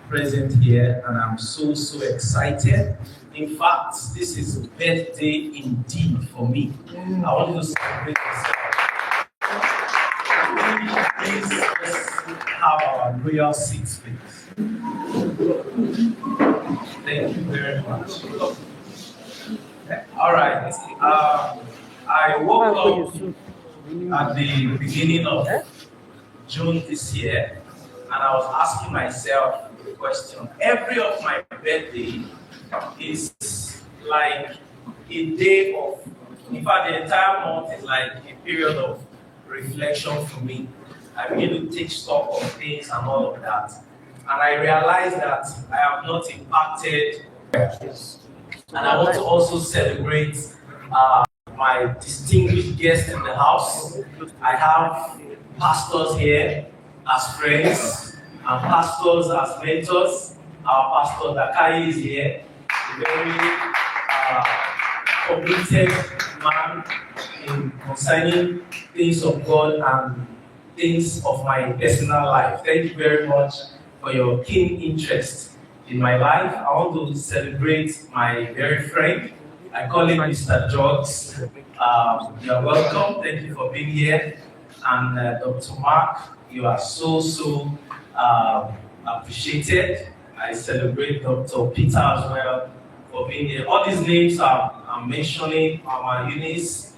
present here, and I'm so excited. In fact, this is a birthday indeed for me. I want to celebrate myself. Please let's have our royal seats, please. Thank you very much. All right. I woke up at the beginning of June this year, and I was asking myself the question. Every of my birthday is like a day of, in fact, the entire month is like a period of reflection for me. I begin to take stock of things and all of that. And I realized that I have not impacted. And I want to also celebrate my distinguished guests in the house. I have pastors here as friends and pastors as mentors. Our pastor Dakai is here, a very committed man in concerning things of God and things of my personal life. Thank you very much for your keen interest in my life. I want to celebrate my very friend. I call him Mr. Jogs. You're welcome. Thank you for being here. And Dr. Mark, you are so appreciated. I celebrate Dr. Peter as well for being here. All these names I'm mentioning are my Eunice,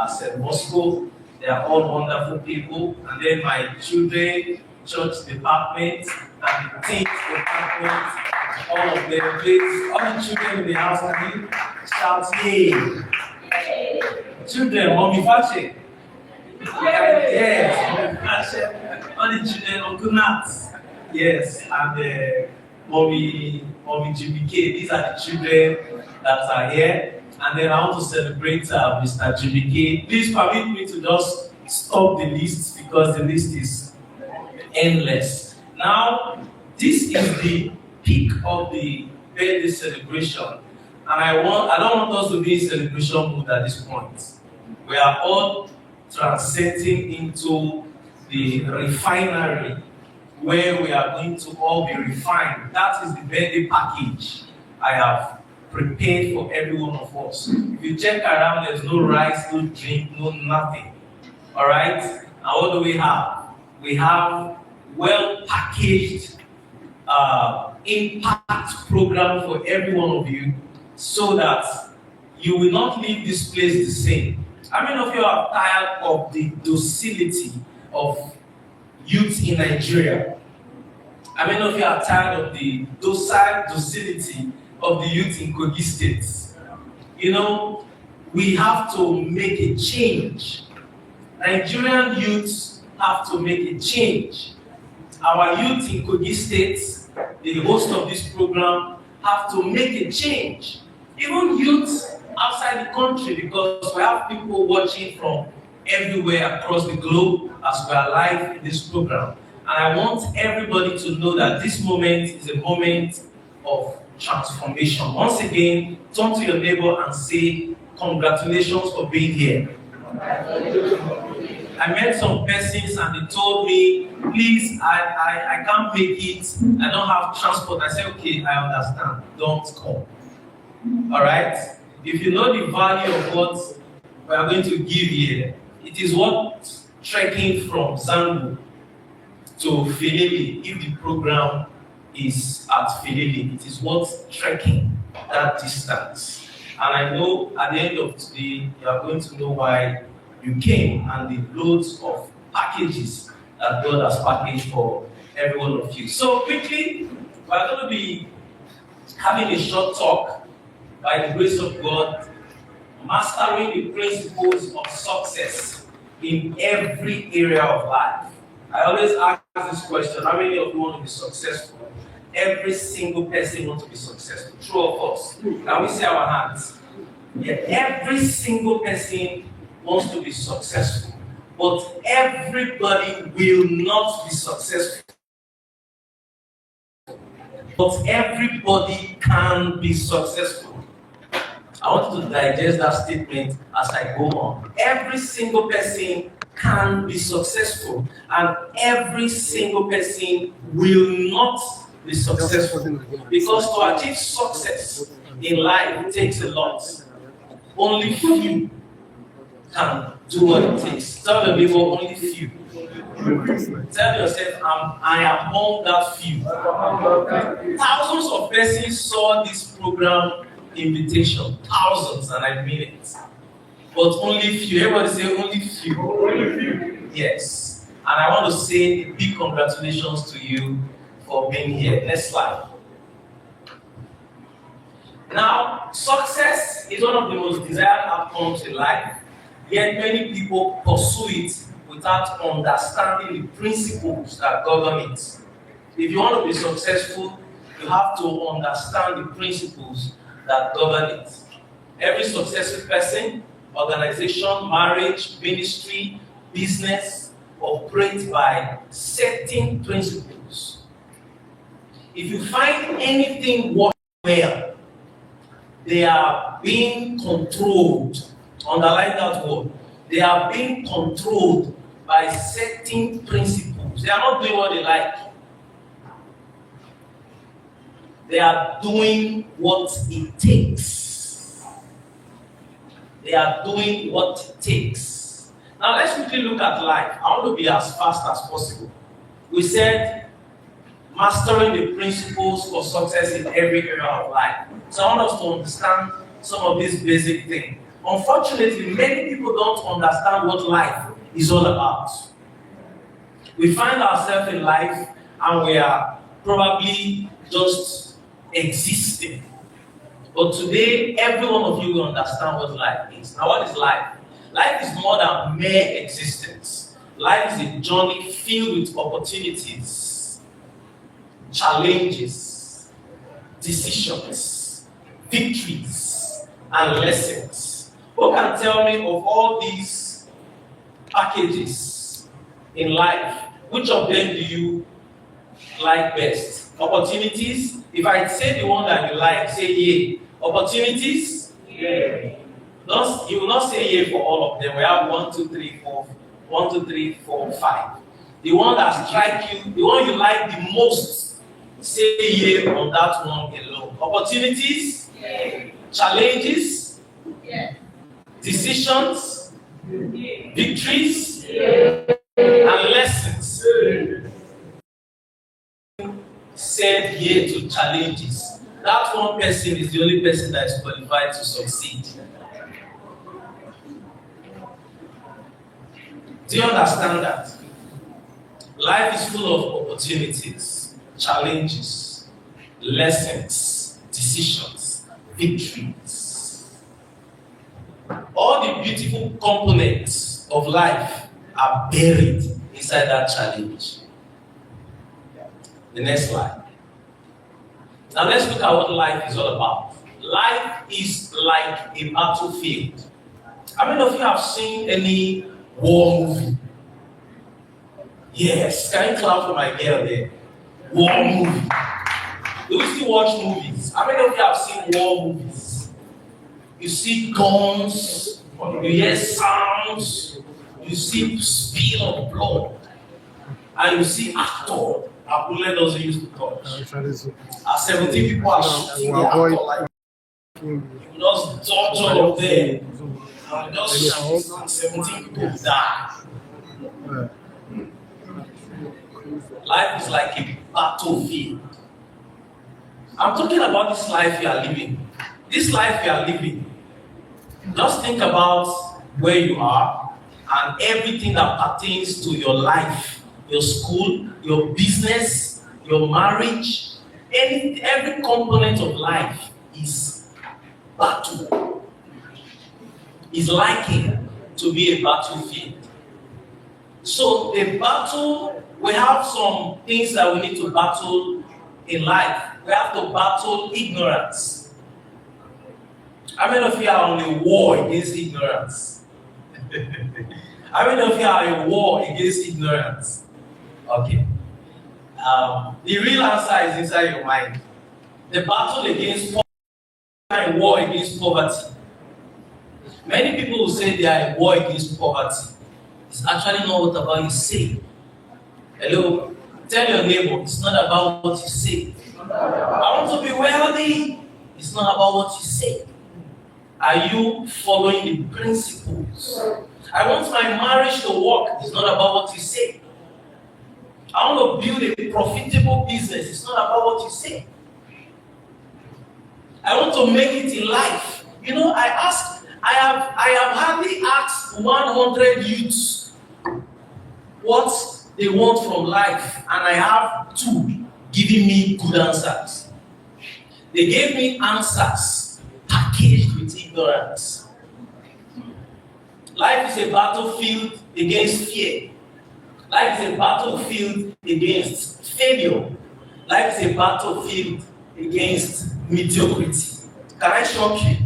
St. Bosco. They are all wonderful people. And then my children, church department, and the teams department, all of them, please. All the children in the house, can you shout, yay? Children, Mommy Fache. Yes, Mommy Fache. All the children, Uncle Nat. Yes, and Mommy GBK. These are the children that are here. And then I want to celebrate Mr. GBK. Please permit me to just stop the list because the list is endless. Now, this is the peak of the birthday celebration. And I don't want us to be in celebration mood at this point. We are all transcending into the refinery where we are going to all be refined. That is the birthday package I have prepared for every one of us. If you check around, there's no rice, no drink, no nothing. All right? And what do we have? We have well-packaged impact program for every one of you so that you will not leave this place the same. How many of you are tired of the docility of youth in Nigeria? How many of you are tired of the docility of the youth in Kogi State? You know, we have to make a change. Nigerian youths have to make a change. Our youth in Kogi State, the host of this program, have to make a change. Even youths outside the country, because we have people watching from everywhere across the globe as we are live in this program. And I want everybody to know that this moment is a moment of transformation. Once again, turn to your neighbor and say, congratulations for being here. I met some persons and they told me, please, I can't make it. I don't have transport. I said, okay, I understand. Don't come. All right? If you know the value of what we are going to give here, it is what trekking from Zangu to Filili, if the program is at Filili, it is worth trekking that distance. And I know at the end of today, you are going to know why you came and the loads of packages that God has packaged for every one of you. So quickly, we are going to be having a short talk by the grace of God, mastering the principles of success in every area of life. I always ask this question, how many of you want to be successful? Every single person wants to be successful. True or false? Can we see our hands? Yeah, every single person wants to be successful. But everybody will not be successful. But everybody can be successful. I want to digest that statement as I go on. Every single person can be successful, and every single person will not be successful. Because to achieve success in life takes a lot. Only few can do what it takes. Tell the people, only few. Tell yourself, I am among that few. Thousands of persons saw this program invitation. Thousands, and I mean it. But only few. Everybody say only few. Only few. Yes. And I want to say a big congratulations to you for being here. Next slide. Now, success is one of the most desired outcomes in life, yet many people pursue it without understanding the principles that govern it. If you want to be successful, you have to understand the principles that govern it. Every successful person, organization, marriage, ministry, business operates by certain principles. If you find anything working well, they are being controlled. Underline that word. They are being controlled by certain principles. They are not doing what they like. They are doing what it takes. They are doing what it takes. Now let's quickly look at life. I want to be as fast as possible. We said mastering the principles for success in every area of life. So I want us to understand some of these basic things. Unfortunately, many people don't understand what life is all about. We find ourselves in life and we are probably just existing. But today, every one of you will understand what life is. Now, what is life? Life is more than mere existence. Life is a journey filled with opportunities, challenges, decisions, victories, and lessons. Who can tell me of all these packages in life, which of them do you like best? Opportunities? If I say the one that you like, say yay. Opportunities? Yeah. You will not say yay for all of them. We have 1, 2, 3, 4. 1, 2, 3, 4, 5. The one that strikes you, the one you like the most, say yay on that one alone. Opportunities? Yeah. Challenges? Yeah. Decisions? Yeah. Victories? Yeah. And lessons? Yeah. Said yay to challenges. That one person is the only person that is qualified to succeed. Do you understand that? Life is full of opportunities, challenges, lessons, decisions, victories. All the beautiful components of life are buried inside that challenge. The next slide. Now let's look at what life is all about. Life is like a battlefield. How many of you have seen any war movie? Yes, can you clap for my girl there? War movie. Do we still watch movies? How many of you have seen war movies? You see guns, you hear sounds, you see spill of blood, and you see actor. Our bullet doesn't used to touch. 17 people are shooting the actor like you just dodge all of them. And just shoot and 17 people die. Life is like a battlefield. I'm talking about this life you are living. This life you are living. Just think about where you are and everything that pertains to your life. Your school, your business, your marriage, every component of life is battle. Is likened to be a battlefield. So the battle, we have some things that we need to battle in life. We have to battle ignorance. How many of you are on a war against ignorance? How many of you are in a war against ignorance? Okay. The real answer is inside your mind. The battle against poverty is a war against poverty. Many people will say they are a war against poverty. It's actually not what about you say. Hello? Tell your neighbor, it's not about what you say. I want to be wealthy. It's not about what you say. Are you following the principles? I want my marriage to work. It's not about what you say. I want to build a profitable business. It's not about what you say. I want to make it in life. You know, I have hardly asked 100 youths what they want from life, and I have 2 giving me good answers. They gave me answers packaged with ignorance. Life is a battlefield against fear. Life is a battlefield against failure. Life is a battlefield against mediocrity. Can I shock you?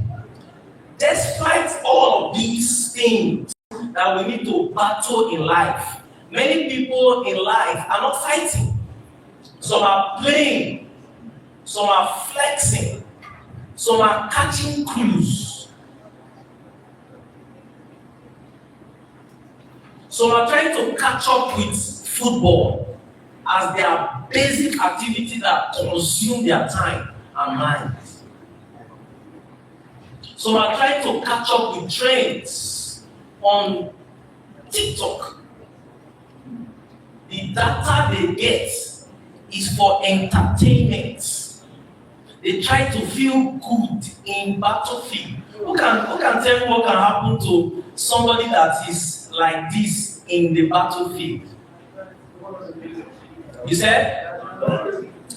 Despite all of these things that we need to battle in life, many people in life are not fighting. Some are playing, some are flexing, some are catching clues. Some are trying to catch up with football as their basic activities that consume their time and minds. Some are trying to catch up with trends on TikTok. The data they get is for entertainment. They try to feel good in battlefield. Who can tell me what can happen to somebody that is like this in the battlefield? You said?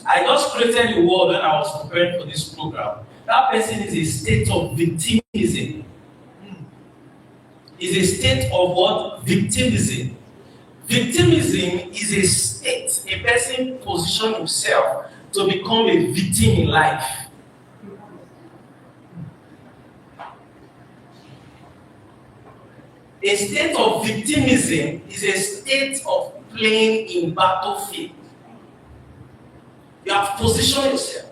I just created a word when I was preparing for this program. That person is a state of victimism. Is a state of what? Victimism. Victimism is a state, a person positions himself to become a victim in life. A state of victimism is a state of playing in battlefield. You have positioned yourself.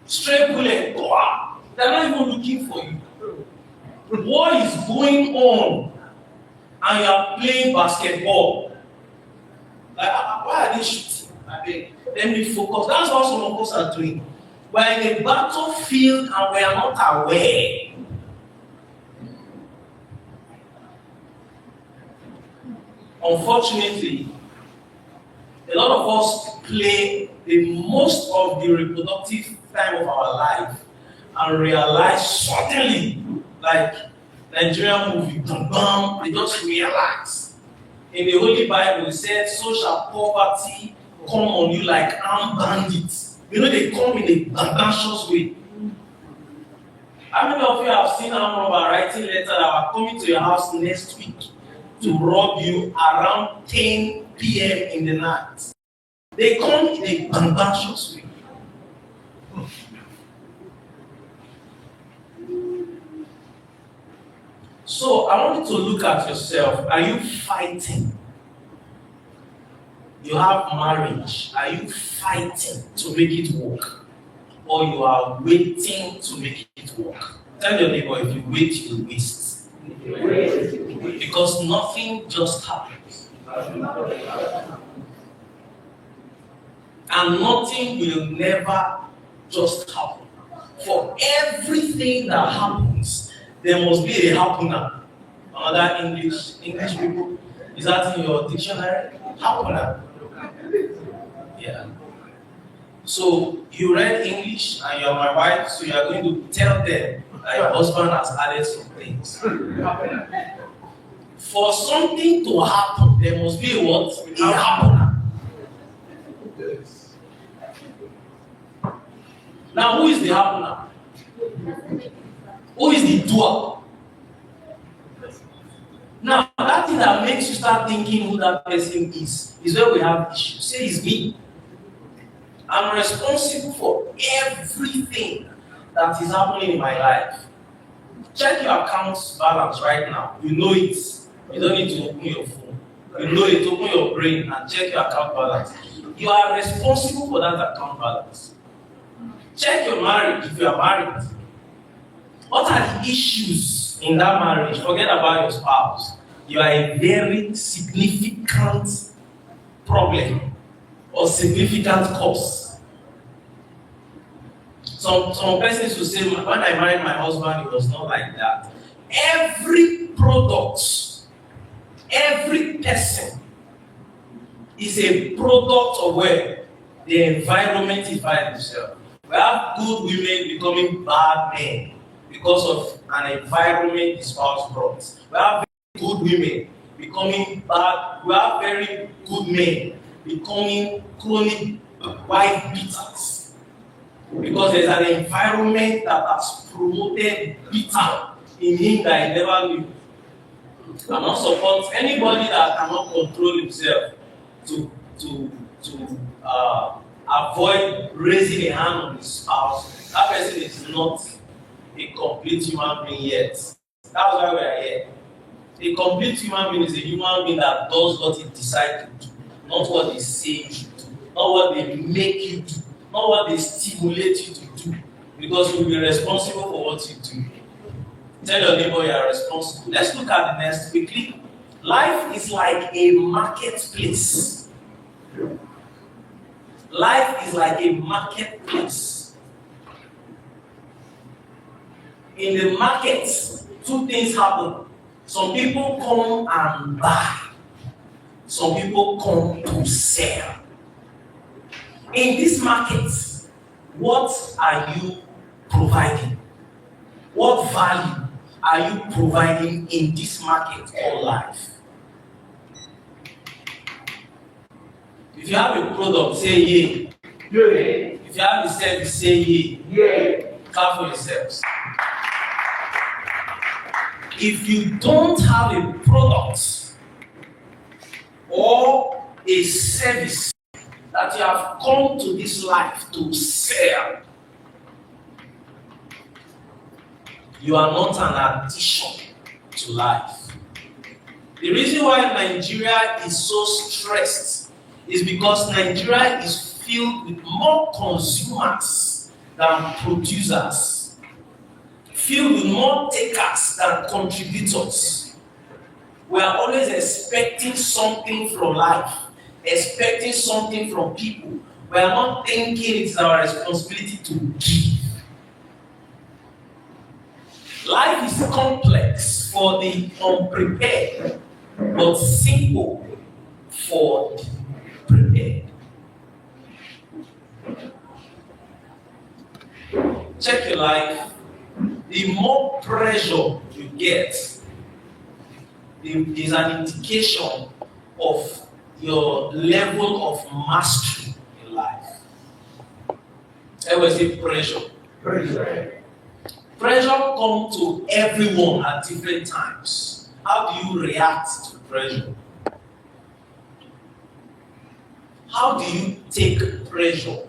Straight bullet, wow. They're not even looking for you. War is going on, and you are playing basketball. Like, why are they shooting? Let me focus. That's what some of us are doing. We're in a battlefield and we are not aware. Unfortunately, a lot of us play the most of the reproductive time of our life and realize suddenly, like Nigerian movie, they just realize. In the Holy Bible, it said, so shall poverty come on you like armed bandits. You know, they come in a audacious way. How many of you have seen armed robber writing letters that are coming to your house next week to rob you around 10 p.m. in the night? They come in a audacious way. So I want you to look at yourself. Are you fighting? You have marriage. Are you fighting to make it work? Or you are waiting to make it work? Tell your neighbor, if you wait, you waste. Because nothing just happens. And nothing will never just happen. For everything that happens, there must be a happener. Another English people, is that in your dictionary? Happener. Yeah. So you read English and you're my wife, so you are going to tell them that your husband has added some things. For something to happen, there must be a what? A happener. Now, who is the happener? Who is the doer? Now, that thing that makes you start thinking who that person is where we have issues. Say it's me. I'm responsible for everything that is happening in my life. Check your account balance right now. You know it. You don't need to open your phone. You know it. Open your brain and check your account balance. You are responsible for that account balance. Check your marriage if you are married. What are the issues in that marriage? Forget about your spouse. You are a very significant problem or significant cost. Some persons will say, when I married my husband, it was not like that. Every product, every person is a product of where the environment is by themselves. We have good women becoming bad men because of an environment the spouse brought. We have good women becoming bad. We have very good men becoming chronic wife beaters because there's an environment that has promoted bitter in him that he never knew. I not support anybody that cannot control himself to avoid raising a hand on his spouse. That person is not a complete human being yet. That's why we are here. A complete human being is a human being that does what he decides to do, not what they say you should do, not what they make you do, not what they stimulate you to do, because you will be responsible for what you do. Tell your neighbor you are responsible. Let's look at the next quickly. Life is like a marketplace. Life is like a marketplace. In the market, two things happen. Some people come and buy. Some people come to sell. In this market, what are you providing? What value are you providing in this market called life? If you have a product, say yay. Yeah. If you have a service, say yay. Yeah. Clap for yourselves. If you don't have a product or a service that you have come to this life to sell, you are not an addition to life. The reason why Nigeria is so stressed is because Nigeria is filled with more consumers than producers, filled with more takers than contributors. We are always expecting something from life, expecting something from people. We are not thinking it's our responsibility to give. Life is complex for the unprepared, but simple for the prepared. Check your life. The more pressure you get, is an indication of your level of mastery in life. I will say pressure. Pressure comes to everyone at different times. How do you react to pressure? How do you take pressure?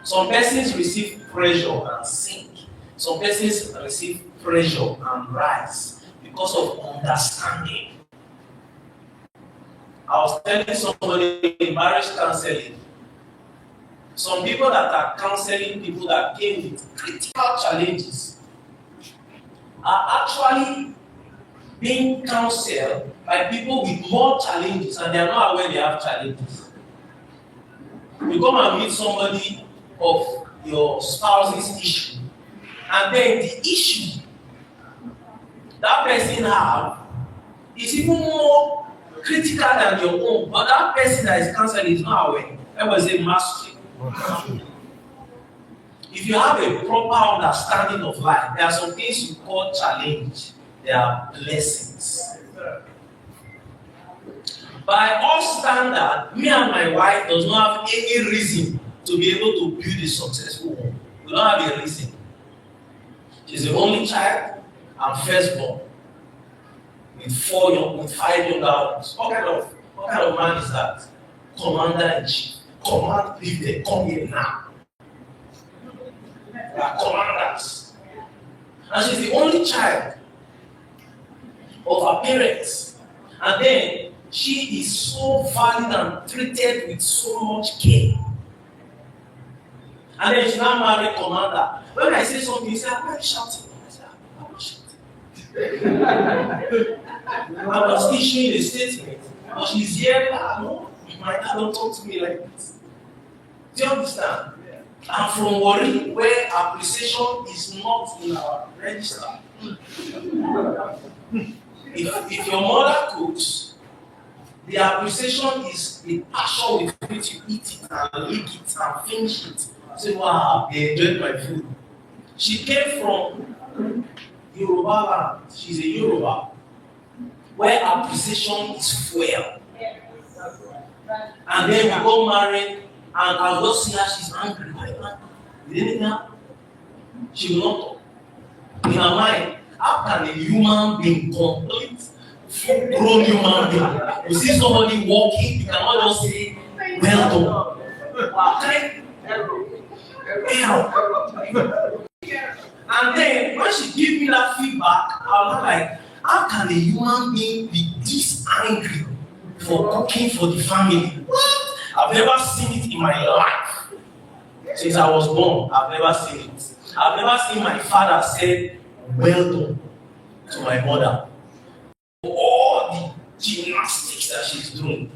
Some persons receive pressure and sink. Some persons receive pressure and rise because of understanding. I was telling somebody in marriage counseling, some people that are counseling people that came with critical challenges are actually being counseled by people with more challenges and they are not aware they have challenges. You come and meet somebody of your spouse's issue, and then the issue that person have is even more critical than your own, but that person that is counseling is not aware. That was a mastery. If you have a proper understanding of life, there are some things you call challenge. There are blessings. By all standard, me and my wife does not have any reason to be able to build a successful home. We don't have a reason. She's the only child and firstborn with 5 younger ones. What kind of man is that? Commander-in-chief. Command, leave them, come here now. They are commanders. And she's the only child of her parents. And then she is so valued and treated with so much care. And then she now married commander. When I say something, you say, "Why are you shouting?" I say, "I'm not shouting." I was issuing a statement. But she's here, no. My dad don't talk to me like this. Do you understand? I'm from Warri, where appreciation is not in our register. If your mother cooks, the appreciation is the passion with which you eat it and lick it and finish it. Say, wow, they enjoyed my food. She came from Yoruba land. She's a Yoruba, where appreciation is fuel. And then we got married, and I was just see her, she's angry. Why are you angry? You didn't know? She will not talk. In her mind, how can a human being complete, full-grown human being? You see somebody walking, you cannot just say, well done. Okay? And then when she gave me that feedback, I was like, how can a human being be this angry for cooking for the family? What? I've never seen it in my life. Since I was born, I've never seen it. I've never seen my father say, well done to my mother. For all the gymnastics that she's doing.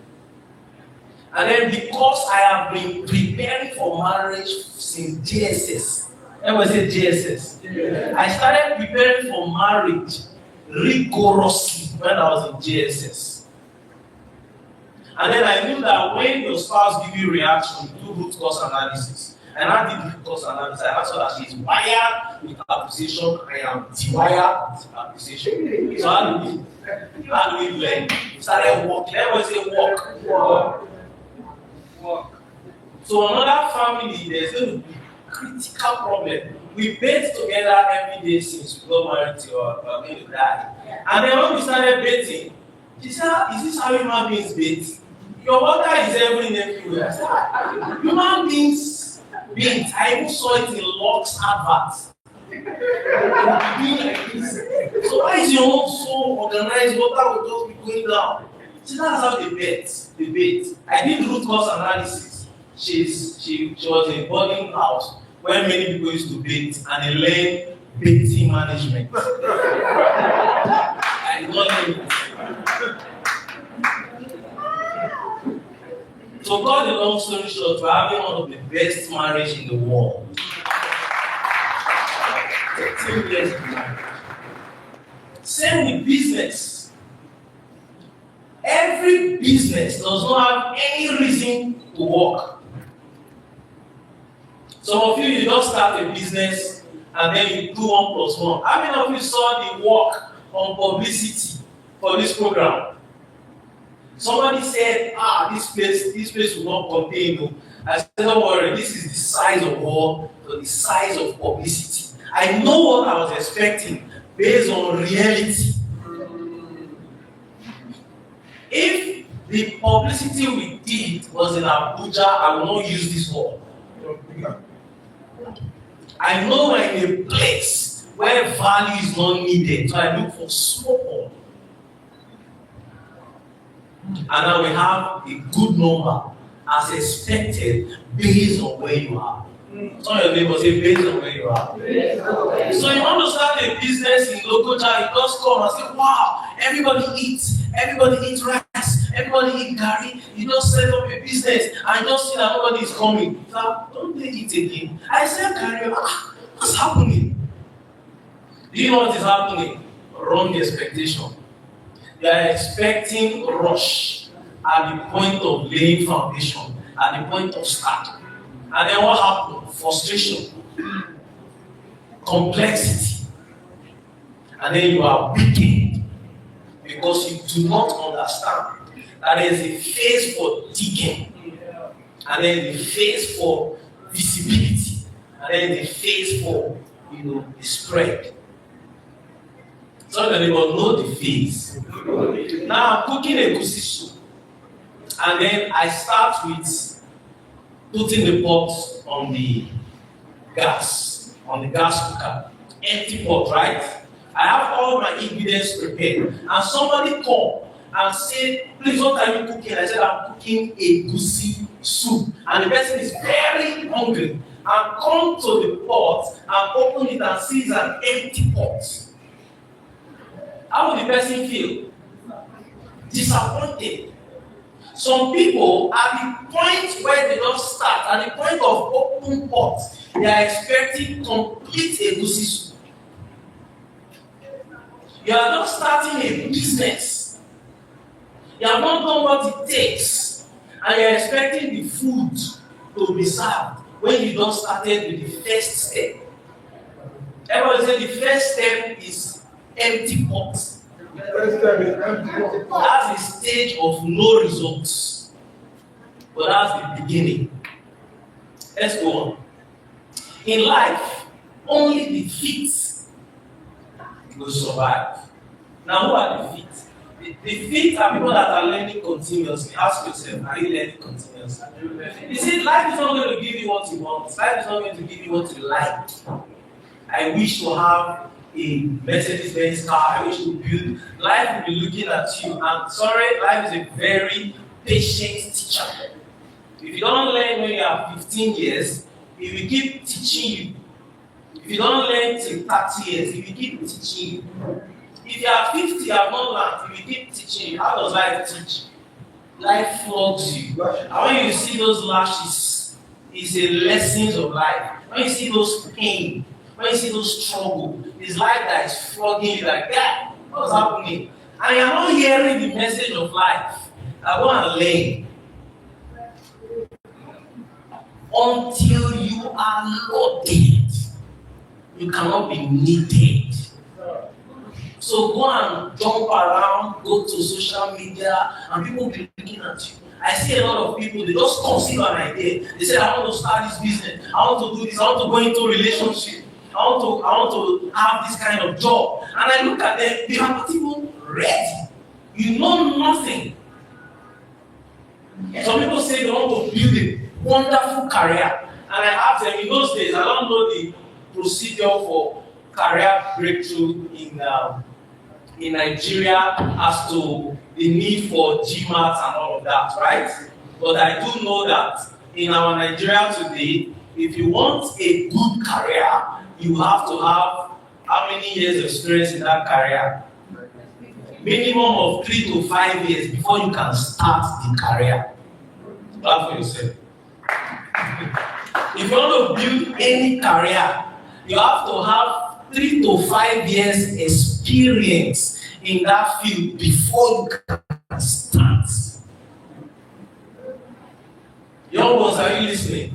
And then because I have been preparing for marriage since JSS. Everyone say JSS. Yeah. I started preparing for marriage rigorously when I was in JSS. And then I knew that when your spouse gives you reaction, you do root cause analysis. And I did root cause analysis. I saw that she's wired with appreciation. I am dewired with appreciation. So how do we learn? We started walking. Everyone say walk. So another family, there's going to be critical problem. We bathe together every day since we got married till we're going to die. And then when we started bathing, she said, is this how human beings bathe? Your water is everywhere. I said, human beings bathe. I even saw it in Lux adverts. Like this. So why is your home so organized? Water will just be going down. See, that's how they bathe. I did root cause analysis. She was in a boarding house where many people used to bathe and they learned bathing management. I did not know it. So cut the long story short, we're having one of the best marriage in the world. 13 years of marriage. Same with business. Every business does not have any reason to work. Some of you just start a business and then you do 1 + 1. How many of you saw the work on publicity for this program? Somebody said, this place will not contain you. I said, don't worry, this is the size of hall, so the size of publicity. I know what I was expecting based on reality. If the publicity we did was in Abuja, I will not use this hall. I know I'm in a place where value is not needed, so I look for small hall. And now we have a good number as expected based on where you are. Some of your neighbors say based on where you are. So you want to start a business in local child, you just come and say, wow, everybody eats rice, everybody eat curry, you just set up a business and just see that nobody is coming. So don't they eat again? I said curry, what's happening? Do you know what is happening? Wrong expectation. They are expecting rush at the point of laying foundation, at the point of start. And then what happened? Frustration, complexity. And then you are weakened because you do not understand that there is a phase for digging, and then the phase for visibility, and then the phase for the spread. So that they will know the phase. Now I'm cooking a goosey soup, and then I start with putting the pot on the gas cooker, empty pot, right? I have all my ingredients prepared, and somebody come and say, please, what are you cooking? I said, I'm cooking a goosey soup, and the person is very hungry, and come to the pot and open it and sees an empty pot. How will the person feel? Disappointed. Some people, at the point where they don't start, at the point of open pot, they are expecting complete egusi soup. You are not starting a business. You have not done what it takes, and you are expecting the food to be served when you don't started with the first step. Everybody say the first step is empty pot. That's the stage of no results, but that's the beginning. Let's go on. In life, only the fit will survive. Now, who are the fit? The fit are people that are learning continuously. Ask yourself, are you learning continuously? You see, life is not going to give you what you want. Life is not going to give you what you like. I wish to have a Mercedes-Benz car. I wish to build. Life will be looking at you. I'm sorry, life is a very patient teacher. If you don't learn when you are 15 years, it will keep teaching you. If you don't learn till 30 years, it will keep teaching you. If you are 50, you have not learned, it will keep teaching you. How does life teach? Life flogs you. And when you see those lashes, it's a lessons of life. When you see those pain, when you see those struggle, it's life that is flogging you like that. What's happening? And you're not hearing the message of life. I want to learn. Until you are loaded, you cannot be needed. So go and jump around, go to social media, and people will be looking at you. I see a lot of people, they just conceive an idea. They say, I want to start this business, I want to do this, I want to go into a relationship, I want to have this kind of job. And I look at them, they are not even ready. You know nothing. Some people say they want to build a wonderful career. And I ask them, in those days, I don't know the procedure for career breakthrough in Nigeria as to the need for GMAT and all of that, right? But I do know that in our Nigeria today, if you want a good career, you have to have how many years experience in that career? Minimum of 3 to 5 years before you can start the career. Clap for yourself. If you want to build any career, you have to have 3 to 5 years experience in that field before you can start. Young ones, are you listening?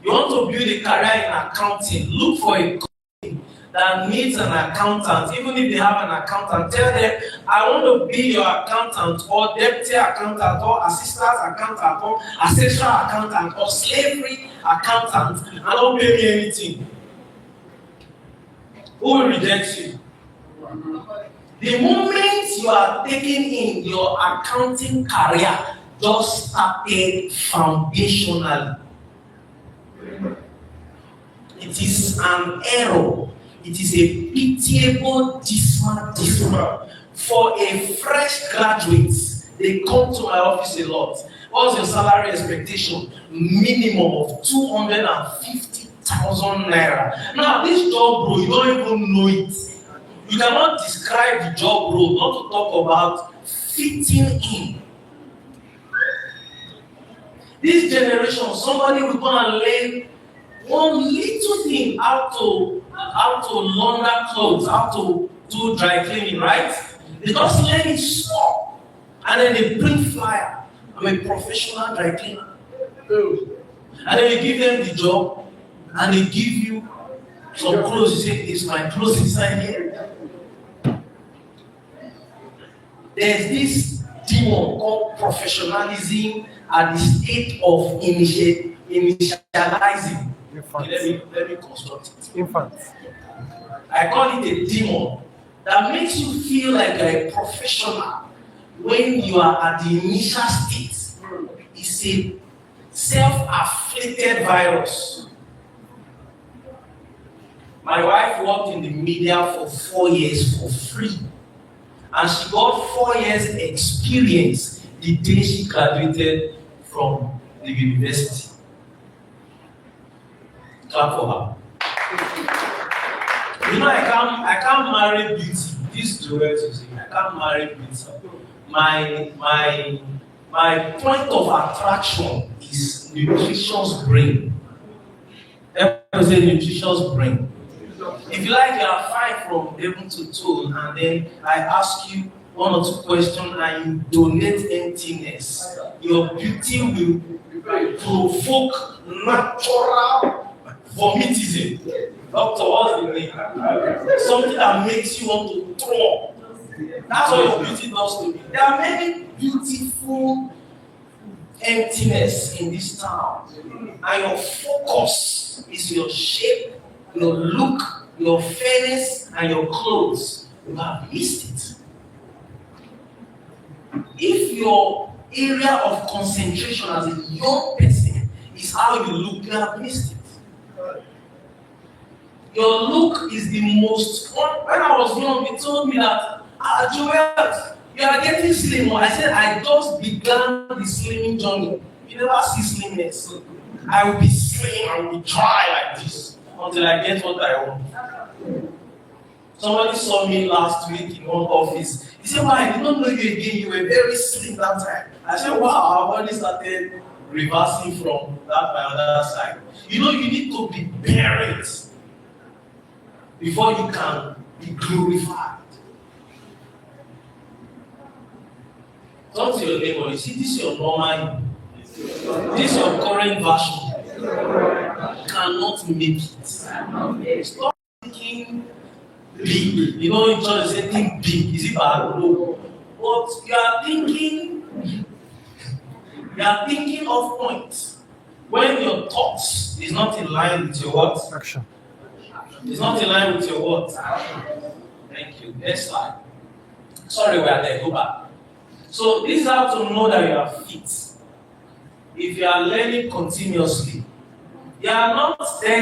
You want to build a career in accounting, look for a company that needs an accountant. Even if they have an accountant, tell them, I want to be your accountant or deputy accountant or assistant accountant or ancestral accountant or slavery accountant, and don't pay me anything. Who will reject you? The moment you are taking in your accounting career, just started foundationally. It is an error. It is a pitiable dismal. For a fresh graduate, they come to my office a lot. What's your salary expectation? Minimum of 250,000 naira. Now, this job, bro, you don't even know it. You cannot describe the job, bro, not to talk about fitting in. This generation, somebody will go and learn one little thing, how to launder clothes, how to do dry cleaning, right? They just learn it small, and then they bring flyer. I'm a professional dry cleaner. And then you give them the job, and they give you some clothes. You say, it's my clothes inside here. There's this demon called professionalism at the state of initializing. Let me construct it. Infants. I call it a demon that makes you feel like you're a professional when you are at the initial state. It's a self-afflicted virus. My wife worked in the media for 4 years for free. And she got 4 years experience the day she graduated from the university. Clap for her. You know, I can't marry beauty. This is the way to say I can't marry beauty. My My point of attraction is nutritious brain. Everyone say nutritious brain. If you like, you are fine from heaven to toe, and then I ask you one or two questions and you donate emptiness. Your beauty will provoke natural vomitism. Doctor, what's the name? Something that makes you want to throw up. That's what your beauty does to me. There are many beautiful emptiness in this town, and your focus is your shape, your look, your fairness, and your clothes. You have missed it. If your area of concentration as a young person is how you look, you have missed it. Your look is the most. When I was young, they told me that, Joel, you are getting slimmer. I said, I just began the slimming journey. You never see slimness. I will be slim, I will be dry like this until I get what I want. Somebody saw me last week in one office. He said, "Why? I did not know you again. You were very slim that time." I said, "Wow, I've already started reversing from that my other side." You know, you need to be buried before you can be glorified. Talk to your neighbor. You see, this is your normal. This is your current version. You cannot make it. Stop thinking big. You know, in church they say think big. Is it bad? No. But you are thinking of points when your thoughts is not in line with your what? Action. It's not in line with your what? Thank you. Next slide. Sorry, we are there. Go back. So this is how to know that you are fit. If you are learning continuously, there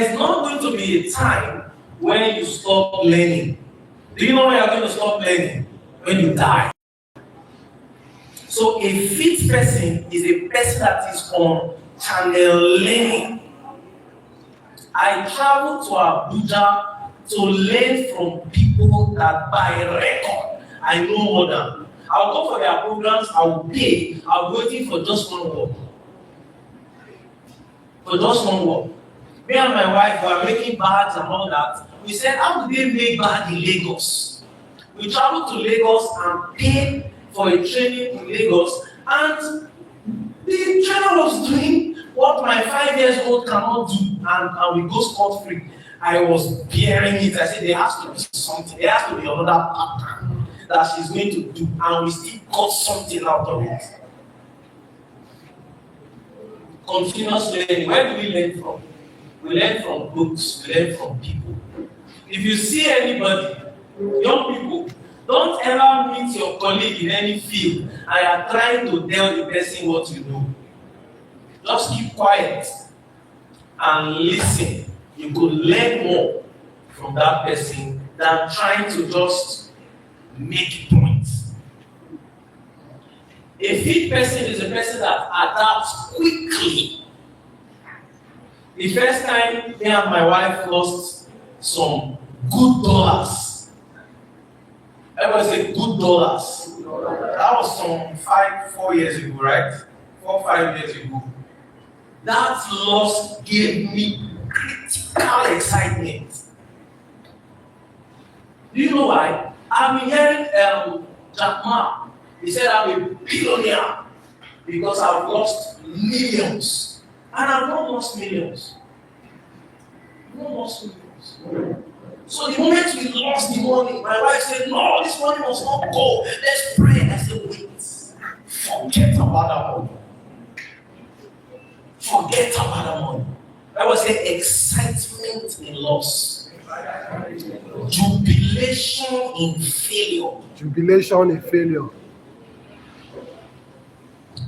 is not going to be a time when you stop learning. Do you know when you are going to stop learning? When you die. So a fit person is a person that is on channel learning. I travel to Abuja to learn from people that by record I know more than. I'll go for their programs, I'll pay, I'll be waiting for just one work. For just one work. Me and my wife were making bags and all that. We said, how do they make bags in Lagos? We traveled to Lagos and paid for a training in Lagos, and the trainer was doing what my 5-year-old cannot do, and we go scot-free. I was bearing it. I said, there has to be something, there has to be another pattern that she's going to do, and we still got something out of it. Continuous learning. Where do we learn from? We learn from books, we learn from people. If you see anybody, young people, don't ever meet your colleague in any field and you are trying to tell the person what you know. Just keep quiet and listen. You could learn more from that person than trying to just make points. A fit person is a person that adapts quickly. The first time me and my wife lost some good dollars. Everybody say good dollars. That was some 4 years ago, right? 4 or 5 years ago. That loss gave me critical excitement. Do you know why? I've been hearing Jack Ma. He said I'm a billionaire because I've lost millions. And I've not lost millions. I've not lost millions. So the moment we lost the money, my wife said, no, this money must not go. Let's pray. I said, wait. Forget about that money. Forget about that money. That was the excitement in loss. Jubilation in failure. Jubilation in failure.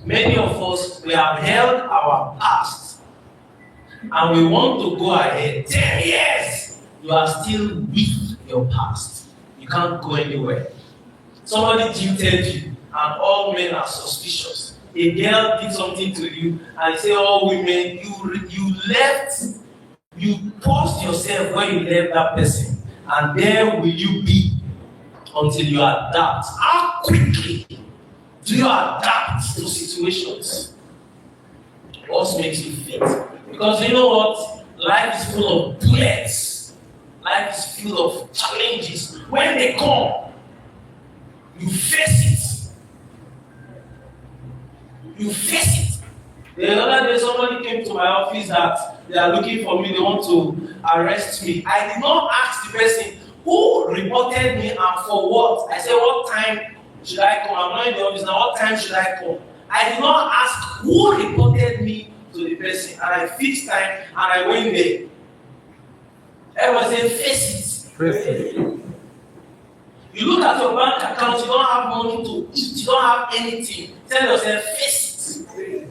Many of us, we have held our past and we want to go ahead 10 years. You are still with your past. You can't go anywhere. Somebody jilted you and all men are suspicious. A girl did something to you and say, all women, you left, you paused yourself when you left that person, and there will you be until you adapt. How quickly do you adapt adapt to situations. What makes you fit? Because you know what? Life is full of bullets. Life is full of challenges. When they come, you face it. You face it. The other day, somebody came to my office that they are looking for me, they want to arrest me. I did not ask the person who reported me and for what. I said, what time should I come? I'm not in the office now, what time should I come? I did not ask who reported me to the person, and I fixed time and I went there. Everyone said, face it. Face it. You look at your bank account, you don't have money to eat, you don't have anything. Tell yourself, face it.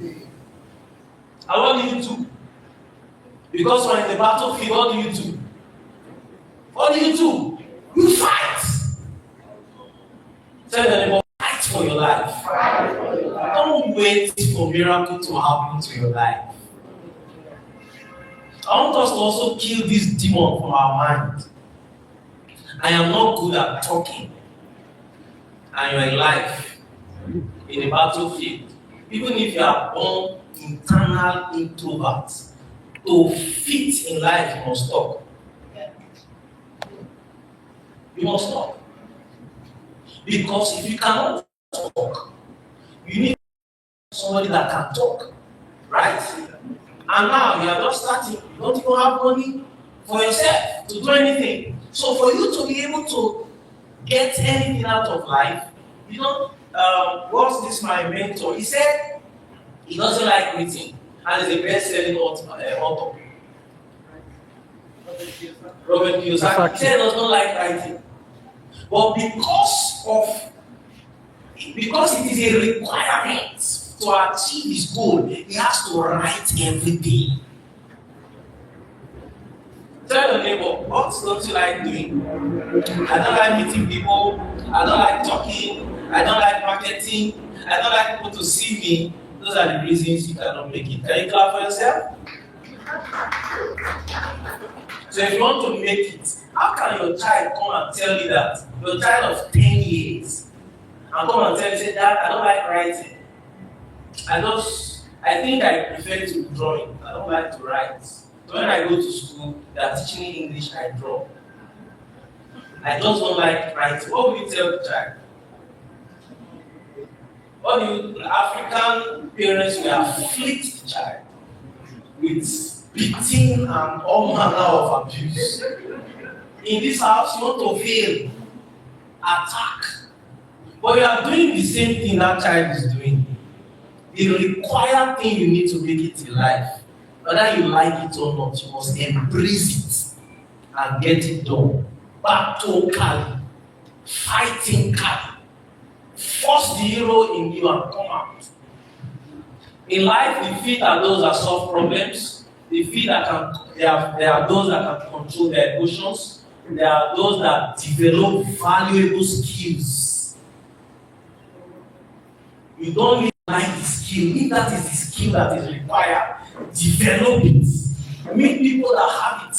And what do you do? Because when in the battlefield, what do you do? What do? You fight. Tell your neighbor, fight for your life. Don't wait for miracle to happen to your life. I want us to also kill this demon from our mind. I am not good at talking. And you're in life, in a battlefield. Even if you are born internal introvert, to fit in life, you must talk. You must talk. Because if you cannot talk, you need somebody that can talk. Right? And now you are just starting. You don't even have money for yourself to do anything. So for you to be able to get anything out of life, you know, what's this my mentor? He said he doesn't like reading and is a best-selling author. Robert Kiyosaki. He said he does not like writing. But because it is a requirement to achieve his goal, he has to write every day. Tell your neighbor, what don't you like doing? I don't like meeting people. I don't like talking. I don't like marketing. I don't like people to see me. Those are the reasons you cannot make it. Can you clap for yourself? So if you want to make it, how can your child come and tell you that? Your child of 10 years and come and tell you, say, Dad, I don't like writing. I think I prefer to drawing. I don't like to write. So when I go to school, they are teaching me English, I draw. I just don't like writing. What will you tell the child? What do you, African parents will afflict the child with beating and all manner of abuse. In this house, you want to fail, attack. But you are doing the same thing that child is doing. The required thing you need to make it in life, whether you like it or not, you must embrace it and get it done. Battle-cally, fighting-cally. Force the hero in you and come out. In life, the feet are those that solve problems. The feet that they are those that can control their emotions. They are those that develop valuable skills. You don't need to like the skill. If that is the skill that is required, develop it. Meet people that have it.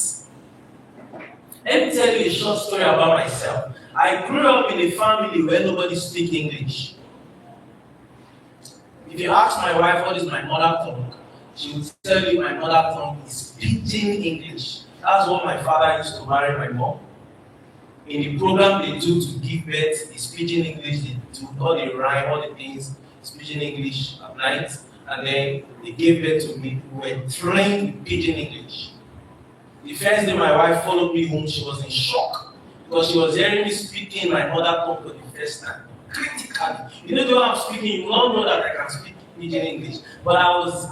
Let me tell you a short story about myself. I grew up in a family where nobody speaks English. If you ask my wife what is my mother tongue, she will tell you my mother tongue is pidgin English. That's what my father used to marry my mom. In the program they do to give birth, it's pidgin English. They do all the rhyme, all the things, it's pidgin English at night. And then they gave birth to me. We were trained in pidgin English. The first day my wife followed me home, she was in shock. Because she was hearing me speaking my mother tongue for the first time, critically. You know the way I'm speaking, you don't know that I can speak pidgin English. But I was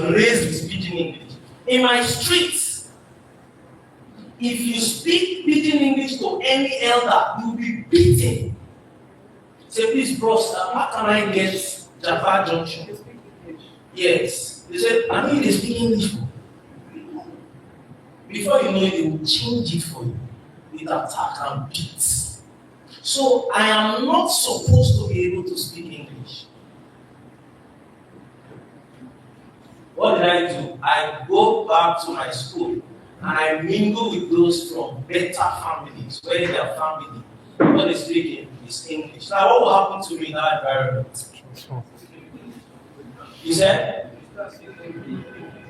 raised with pidgin English. In my streets, if you speak pidgin English to any elder, you'll be beaten. Say, please, bros, how can I get Jaffa Junction? Yes. They said, I need to speak English. Before you know it, they will change it for you with attack and beat. So I am not supposed to be able to speak English. What did I do? I go back to my school and I mingle with those from better families, where their family What is speaking is English. Now, what will happen to me in that environment? You said?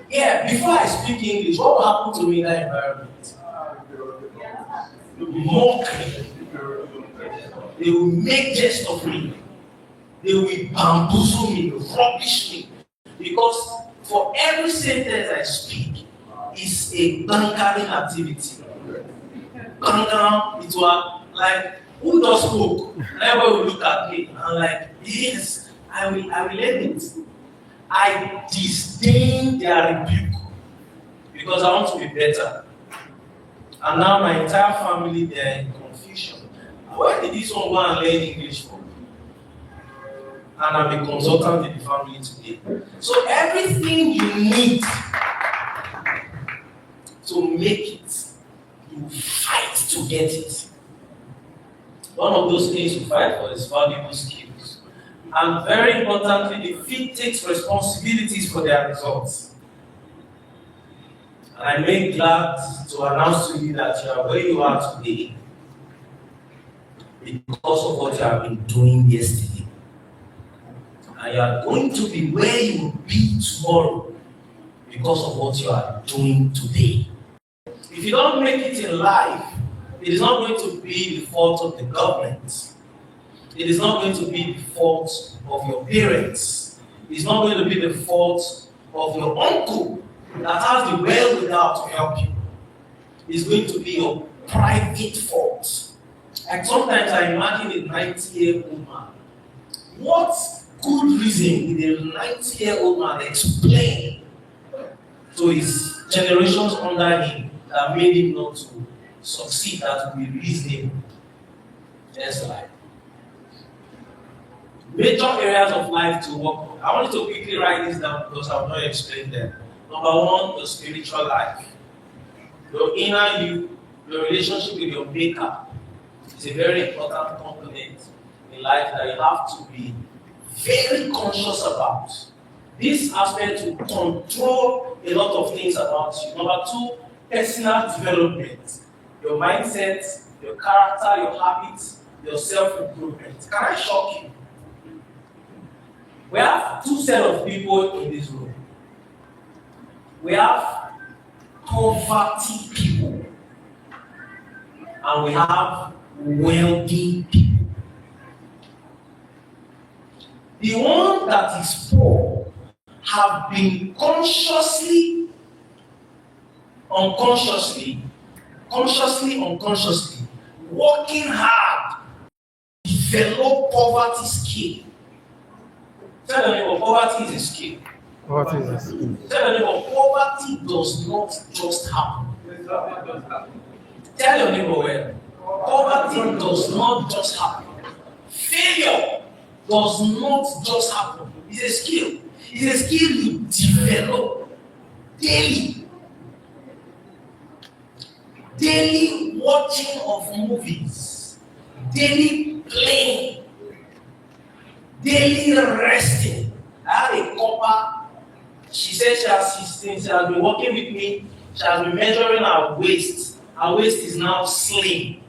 Yeah, before I speak English, what will happen to me in that environment? Mock me. They will make jest of me. They will bamboozle me, rubbish me. Because for every sentence I speak is a bankering activity. Bankering, it was like, who does smoke? Everyone will look at me and like, yes, I will let it. I disdain their rebuke because I want to be better. And now my entire family, they are in confusion. Where did this one go and learn English from? And I'm a consultant in the family today. So everything you need to make it, you fight to get it. One of those things you fight for is valuable skills. And very importantly, the field takes responsibilities for their results. And I'm very glad to announce to you that you are where you are today because of what you have been doing yesterday. And you are going to be where you will be tomorrow because of what you are doing today. If you don't make it in life, it is not going to be the fault of the government. It is not going to be the fault of your parents. It is not going to be the fault of your uncle that has the wherewithal to help you. It's going to be your private fault. Like sometimes I imagine a 90-year-old man. What good reason did a 90-year-old man explain to his generations under him that made him not to succeed, that will be reasonable? Just like major areas of life to work on. I want you to quickly write this down because I will not explain them. Number one, the spiritual life. Your inner you, your relationship with your maker is a very important component in life that you have to be very conscious about. This aspect will control a lot of things about you. Number two, personal development. Your mindset, your character, your habits, your self-improvement. Can I shock you? We have two sets of people in this room. We have poverty people and we have wealthy people. The one that is poor have been consciously, unconsciously working hard to develop poverty skill. Tell your neighbor, poverty is a skill. Poverty is a skill. Tell your neighbor, poverty does not just happen. Tell your neighbor, well, poverty does not just happen. Failure does not just happen. It's a skill. It's a skill you develop daily. Daily watching of movies. Daily playing. Daily resting. I have a copper. She said she has been working with me. She has been measuring her waist. Her waist is now slim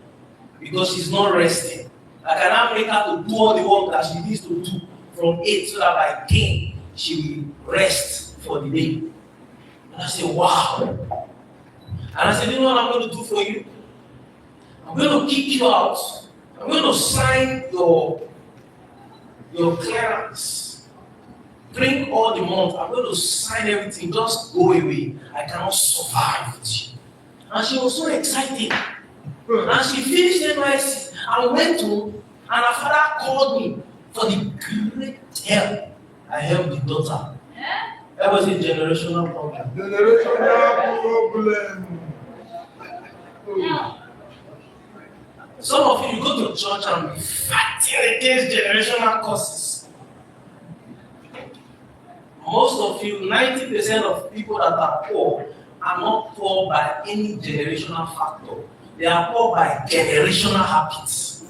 because she's not resting. I can now make her to do all the work that she needs to do from 8 so that by 10 she will rest for the day. And I said, wow. And I said, you know what I'm going to do for you? I'm going to kick you out. I'm going to sign your clearance. Drink all the month. I'm going to sign everything. Just go away. I cannot survive with you. And she was so excited. And she finished NYC and went home. And her father called me for the great help I helped the daughter. That was a generational problem. Some of you go to church and be fighting against generational curses. Most of you, 90% of people that are poor are not poor by any generational factor. They are poor by generational habits.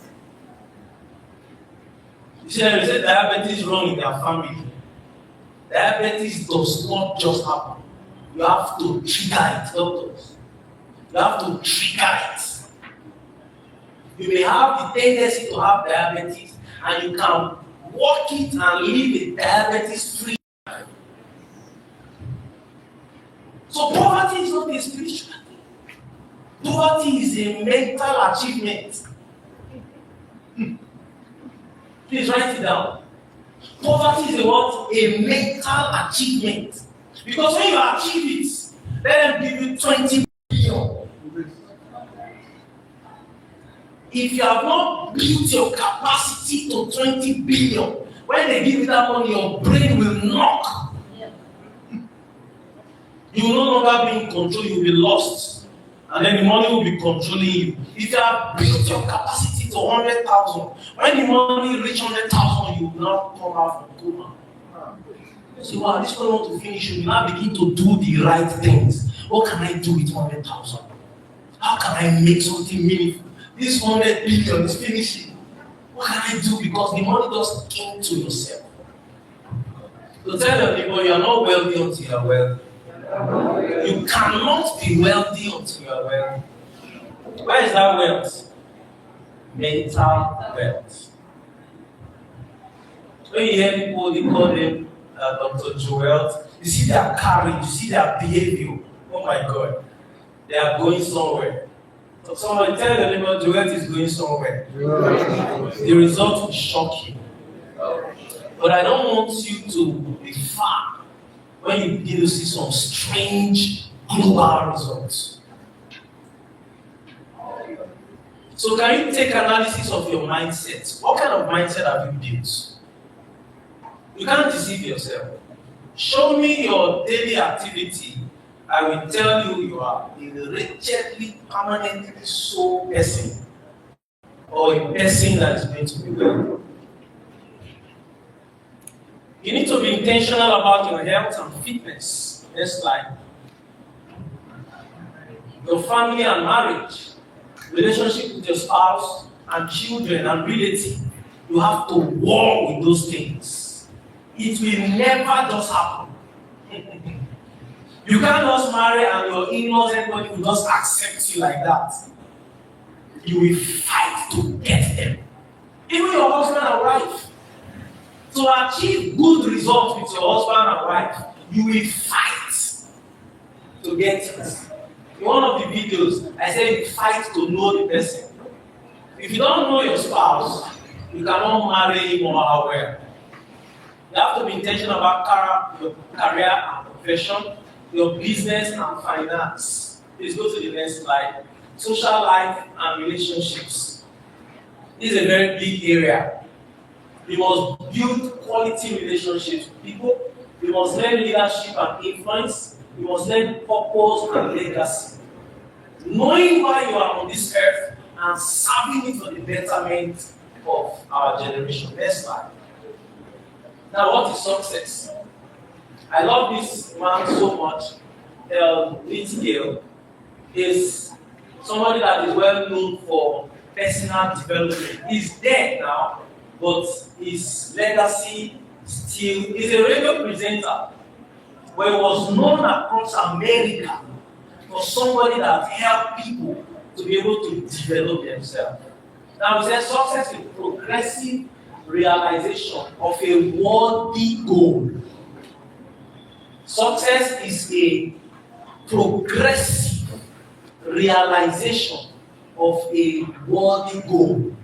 You see, they say diabetes run in their family. Diabetes does not just happen. You have to trigger it, doctors. You have to trigger it. You may have the tendency to have diabetes, and you can walk it and live a diabetes-free life. So poverty is not a spiritual thing. Poverty is a mental achievement. Please write it down. Poverty is what? A mental achievement. Because when you achieve it, let them give you 20 billion. If you have not built your capacity to 20 billion, when they give you that money, your brain will knock. You will no longer be in control, you will be lost. And then the money will be controlling you. If you have built your capacity to 100,000, when the money reach 100,000, you will not come out from coma. So, wow, this one want to finish, you will now begin to do the right things. What can I do with 100,000? How can I make something meaningful? This 100 billion is finishing. What can I do? Because the money just came to yourself. So tell your people, you are not wealthy until you are wealthy. You cannot be wealthy until you are wealthy. Where is that wealth? Mental wealth. When you hear people, they call them Dr. Joel, you see their courage, you see their behavior. Oh my God, they are going somewhere. So somebody tell the neighbor, Joel is going somewhere. The result will shock you. But I don't want you to be far when you begin to see some strange global results. So can you take analysis of your mindset? What kind of mindset have you built? You can't deceive yourself. Show me your daily activity. I will tell you you are a wretchedly, permanently soul person, or a person that is going to be well. You need to be intentional about your health and fitness. Next slide. Your family and marriage, relationship with your spouse and children and relatives. You have to war with those things. It will never just happen. You can't just marry and your in-laws, everybody will just accept you like that. You will fight to get them. Even your husband and wife. To achieve good results with your husband and wife, you will fight to get it. In one of the videos, I said you fight to know the person. If you don't know your spouse, you cannot marry him or her well. You have to be intentional about your career and profession, your business and finance. Please go to the next slide. Social life and relationships. This is a very big area. You must build quality relationships with people. You must learn leadership and influence. You must learn purpose and legacy. Knowing why you are on this earth and serving it for the betterment of our generation. Next slide. Now, what is success? I love this man so much. Nightingale is somebody that is well known for personal development. He's dead now, but his legacy still is a radio presenter where he was known across America for somebody that helped people to be able to develop themselves. Now, he says success is progressive realization of a worthy goal. Success is a progressive realization of a worthy goal.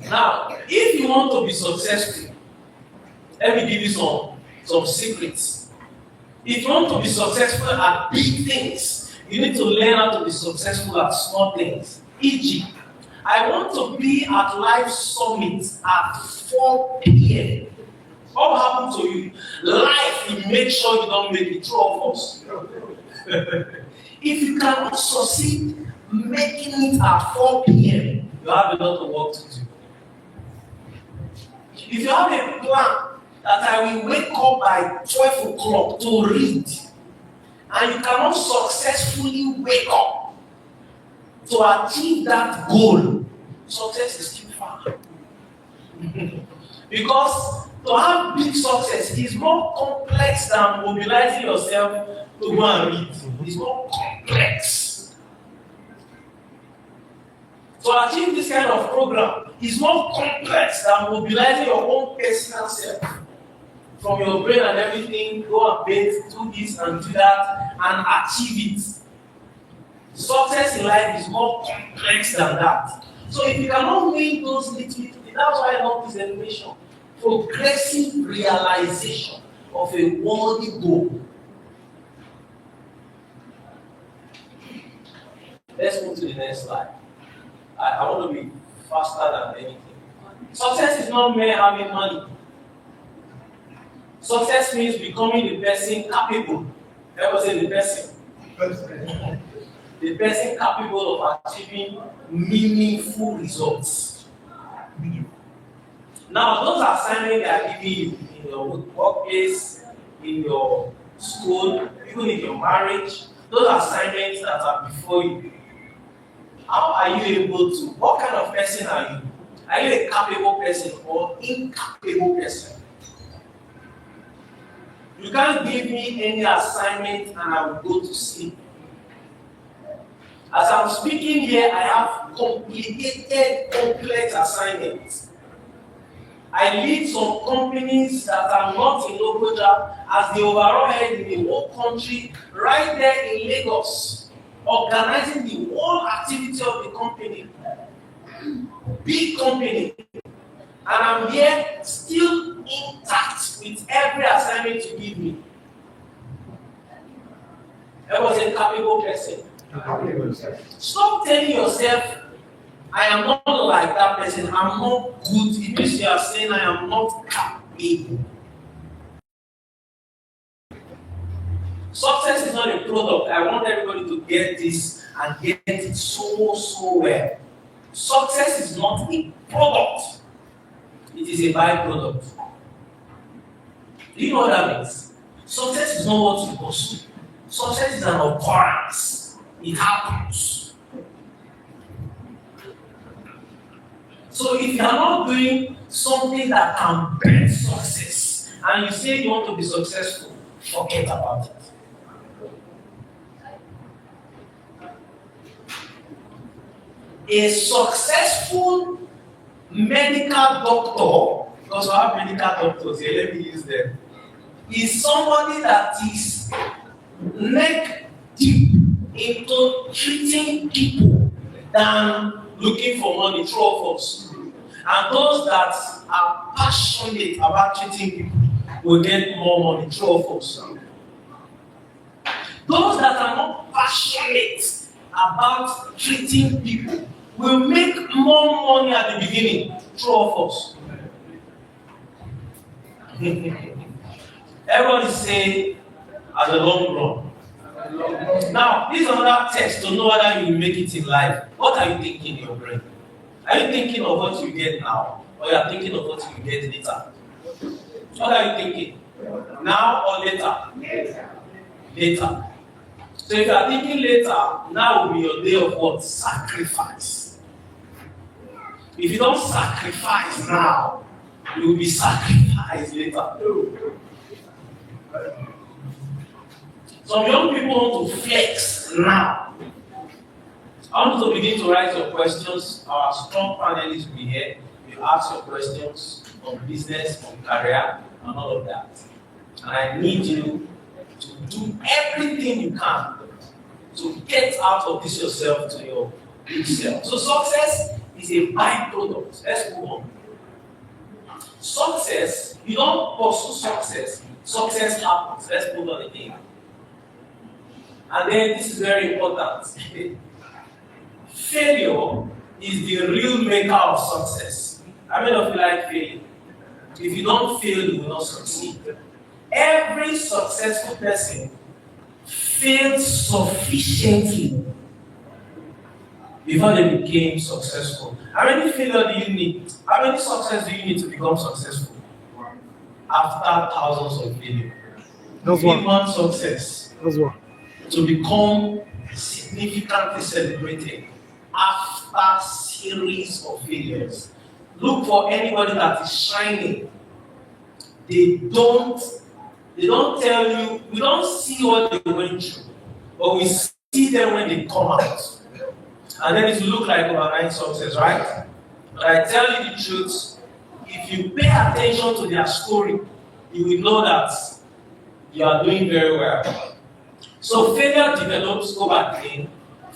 Now, if you want to be successful, let me give you some secrets. If you want to be successful at big things, you need to learn how to be successful at small things. E.g., I want to be at Life Summit at 4 p.m. What will happen to you? Life will make sure you don't make it, true of us. If you cannot succeed making it at 4 p.m., you have a lot of work to do. If you have a plan that I will wake up by 12 o'clock to read, and you cannot successfully wake up to achieve that goal, success is still far. Because to have big success is more complex than mobilizing yourself to go and read. It's more complex. To achieve this kind of program is more complex than mobilizing your own personal self. From your brain and everything, go and base, do this and do that, and achieve it. Success in life is more complex than that. So if you cannot win those little things, that's why I love this information. Progressive realization of a worthy goal. Let's move to the next slide. I want to be faster than anything. Success is not mere having money. Success means becoming the person capable. That was the person. The person capable of achieving meaningful results. Now, those assignments they are giving you in your workplace, in your school, even in your marriage, those assignments that are before you. How are you able to? What kind of person are you? Are you a capable person or incapable person? You can't give me any assignment and I will go to sleep. As I'm speaking here, I have complicated, complex assignments. I lead some companies that are not in Lokoja as the overall head in the whole country, right there in Lagos, organizing the whole activity of the company. Big company. And I'm here still intact with every assignment you give me. I was a capable person. Stop telling yourself, I am not like that person, I'm not good. If you are saying I am not capable. Success is not a product. I want everybody to get this and get it so well. Success is not a product. It is a byproduct. Do you know what that means? Success is not what you pursue. Success is an occurrence. It happens. So if you are not doing something that can bring success, and you say you want to be successful, forget about it. A successful medical doctor, because I have medical doctors here, let me use them, is somebody that is neck deep into treating people than looking for money, true of us. And those that are passionate about treating people will get more money, true of us. Those that are not passionate about treating people will make more money at the beginning, true of us. Everybody say, at the long run. Now, this is another test to know whether you will make it in life. What are you thinking in your brain? Are you thinking of what you get now, or you are thinking of what you get later? What are you thinking? Now or later? Later. So if you are thinking later, now will be your day of what? Sacrifice. If you don't sacrifice now, you will be sacrificed later. Some young people want to flex now. I want you to begin to write your questions. Our strong panelists will be here. You ask your questions on business, on career, and all of that. And I need you to do everything you can to get out of this yourself to your big self. So success is a byproduct. Let's move on. Success, you don't pursue success. Success happens. Let's move on again. And then this is very important. Failure is the real maker of success. How many of you like failing? If you don't fail, you will not succeed. Every successful person failed sufficiently before they became successful. How many failure do you need? How many success do you need to become successful? After thousands of failures. You need one success to become significantly celebrated after series of failures. Look for anybody that is shining. They don't tell you, we don't see what they went through, but we see them when they come out. And then it will look like overnight success, right? But I tell you the truth, if you pay attention to their story, you will know that you are doing very well. So failure develops over time.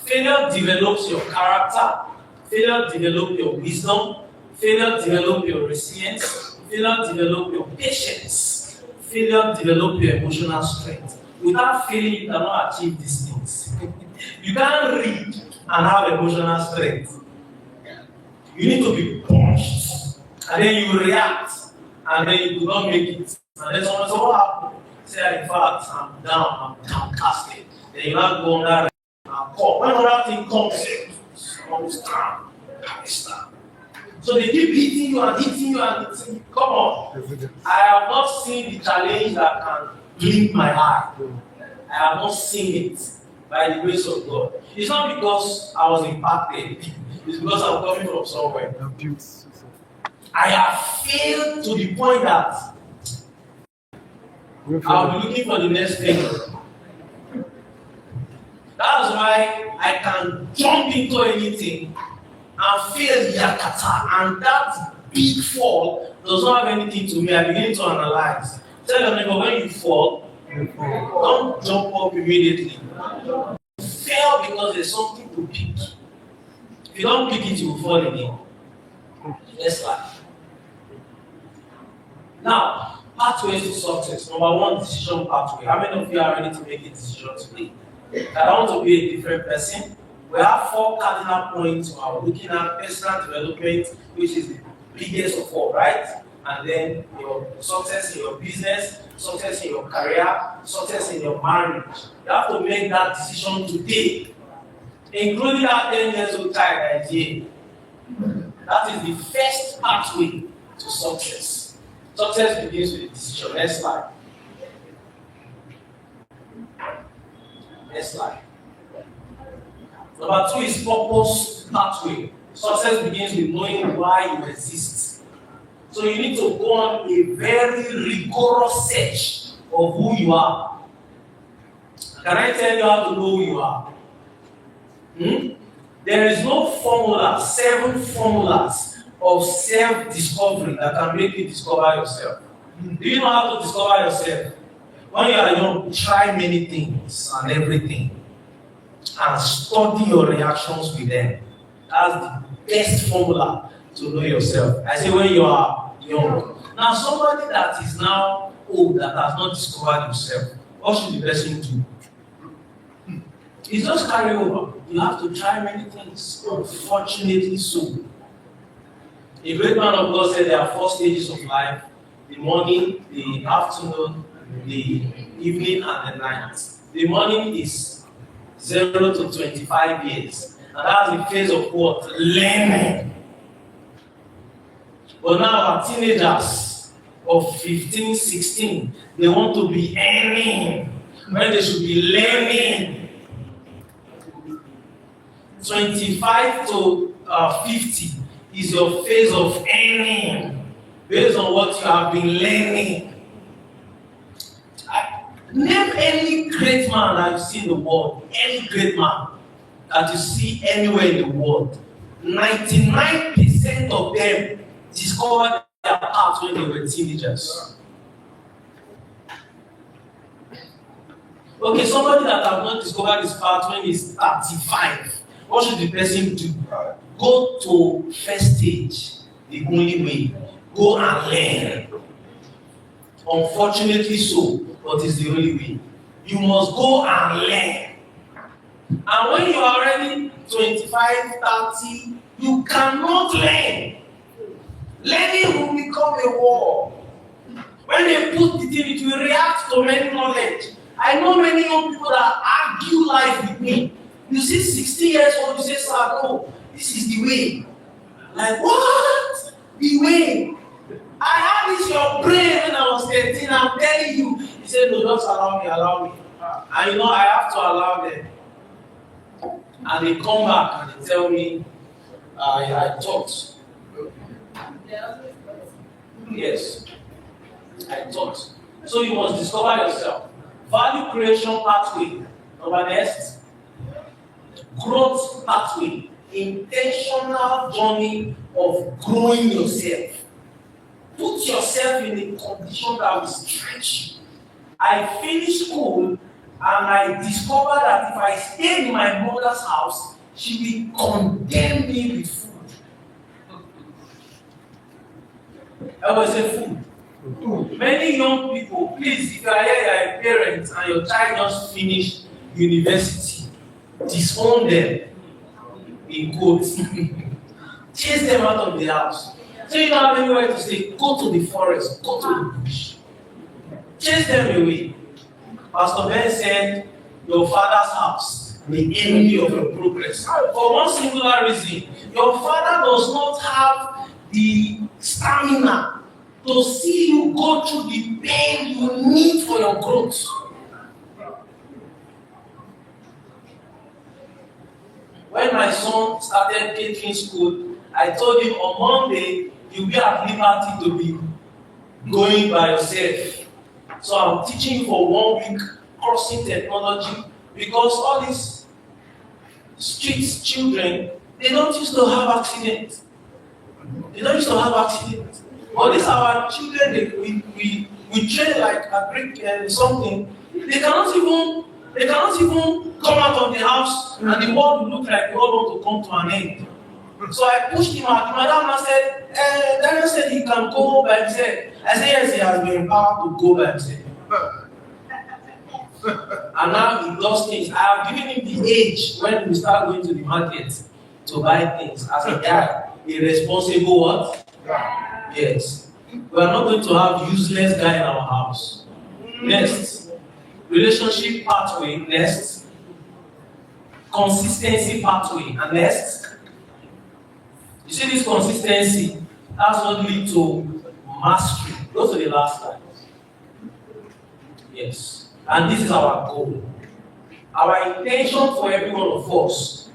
Failure develops your character. Failure develops your wisdom. Failure develops your resilience. Failure develops your patience. Failure develops your emotional strength. Without failing, you cannot achieve these things. You can't read and have emotional strength. You need to be punched, and then you react, and then you do not make it. And then someone says, "What happened?" Say, "In fact, I'm down, I'm downcasted." Then you have to go on that and call. When another thing comes down, so they keep hitting you and hitting you and hitting you. Come on. I have not seen the challenge that can blink my eye. I have not seen it by the grace of God. It's not because I was impacted. It's because I'm coming from somewhere. I have failed to the point that I'll be looking for the next thing. That's why I can jump into anything and fail yakata, and that big fall does not have anything to me. I begin to analyze. Tell your neighbor, when you fall, don't jump up immediately. Fail because there's something to pick. If you don't pick it, you will fall again. Next slide. Now, pathways to success. Number one, decision pathway. How many of you are ready to make a decision today? I want to be a different person. We have 4 cardinal points we are looking at: personal development, which is the biggest of all, right? And then your success in your business, success in your career, success in your marriage. You have to make that decision today, including that 10 years old child that is here. That is the first pathway to success. Success begins with a decision. Next slide. Next slide. Number 2 is purpose pathway. Success begins with knowing why you exist. So you need to go on a very rigorous search of who you are. Can I tell you how to know who you are? There is no formula, 7 formulas of self-discovery that can make you discover yourself. Do you know how to discover yourself? When you are young, try many things and everything, and study your reactions with them. That's the best formula to know yourself. I say when you are young. Now, somebody that is now old, that has not discovered himself, what should the person do? It's just carry over. You have to try many things. Unfortunately so. A great man of God said there are 4 stages of life: the morning, the afternoon, the evening, and the night. The morning is 0 to 25 years. And that's the phase of what? Learning. But now our teenagers of 15, 16, they want to be earning when they should be learning. 25 to 50 is your phase of earning based on what you have been learning. Name any great man that you see in the world, any great man that you see anywhere in the world. 99% of them discovered their path when they were teenagers. Okay, somebody that has not discovered his path when he's 35, what should the person do? Go to first stage, the only way. Go and learn. Unfortunately so, but it's the only way. You must go and learn. And when you are already 25, 30, you cannot learn. Learning will become a war. When they put the thing, it will react to many knowledge. I know many young people that argue life with me. You see 60 years old, you say, "Sir, no, this is the way." Like, what? The way? I had this your brain when I was 13, I'm telling you. He said, "No, just allow me, allow me." And you know, I have to allow them. And they come back and they tell me, I taught. Yes, I taught. So you must discover yourself. Value creation pathway. Number next. Growth pathway. intentional journey of growing yourself. Put yourself in a condition that will stretch you. I finished school and I discovered that if I stayed in my mother's house, she will condemn me with food. I was a food. Many young people, please, if you are here, you are a parent and your child just finished university, disown them in quotes. Chase them out of the house. So you don't have anywhere to stay. Go to the forest, go to the bush. Chase them away. Pastor Ben said, your father's house, the enemy of your progress. For one singular reason, your father does not have the stamina to see you go through the pain you need for your growth. When my son started catering school, I told him on Monday, you'll be at liberty to be going by yourself. So I'm teaching you for 1 week, crossing technology, because all these street children, they don't used to have accidents. But these are our children, we train like a brick something. They cannot even come out of the house and the world will look like the world want to come to an end. So I pushed him out. My dad said, Daniel said he can go by himself. I said, yes, he has been empowered to go by himself. And now he does things. I have given him the age when we start going to the market to buy things. As a guy, a responsible what? Yes. We are not going to have useless guy in our house. Next. Relationship pathway. Next. Consistency pathway. And next. You see this consistency, that's what leads to mastery. Those are the last slides. Yes. And this is our goal. Our intention for every one of us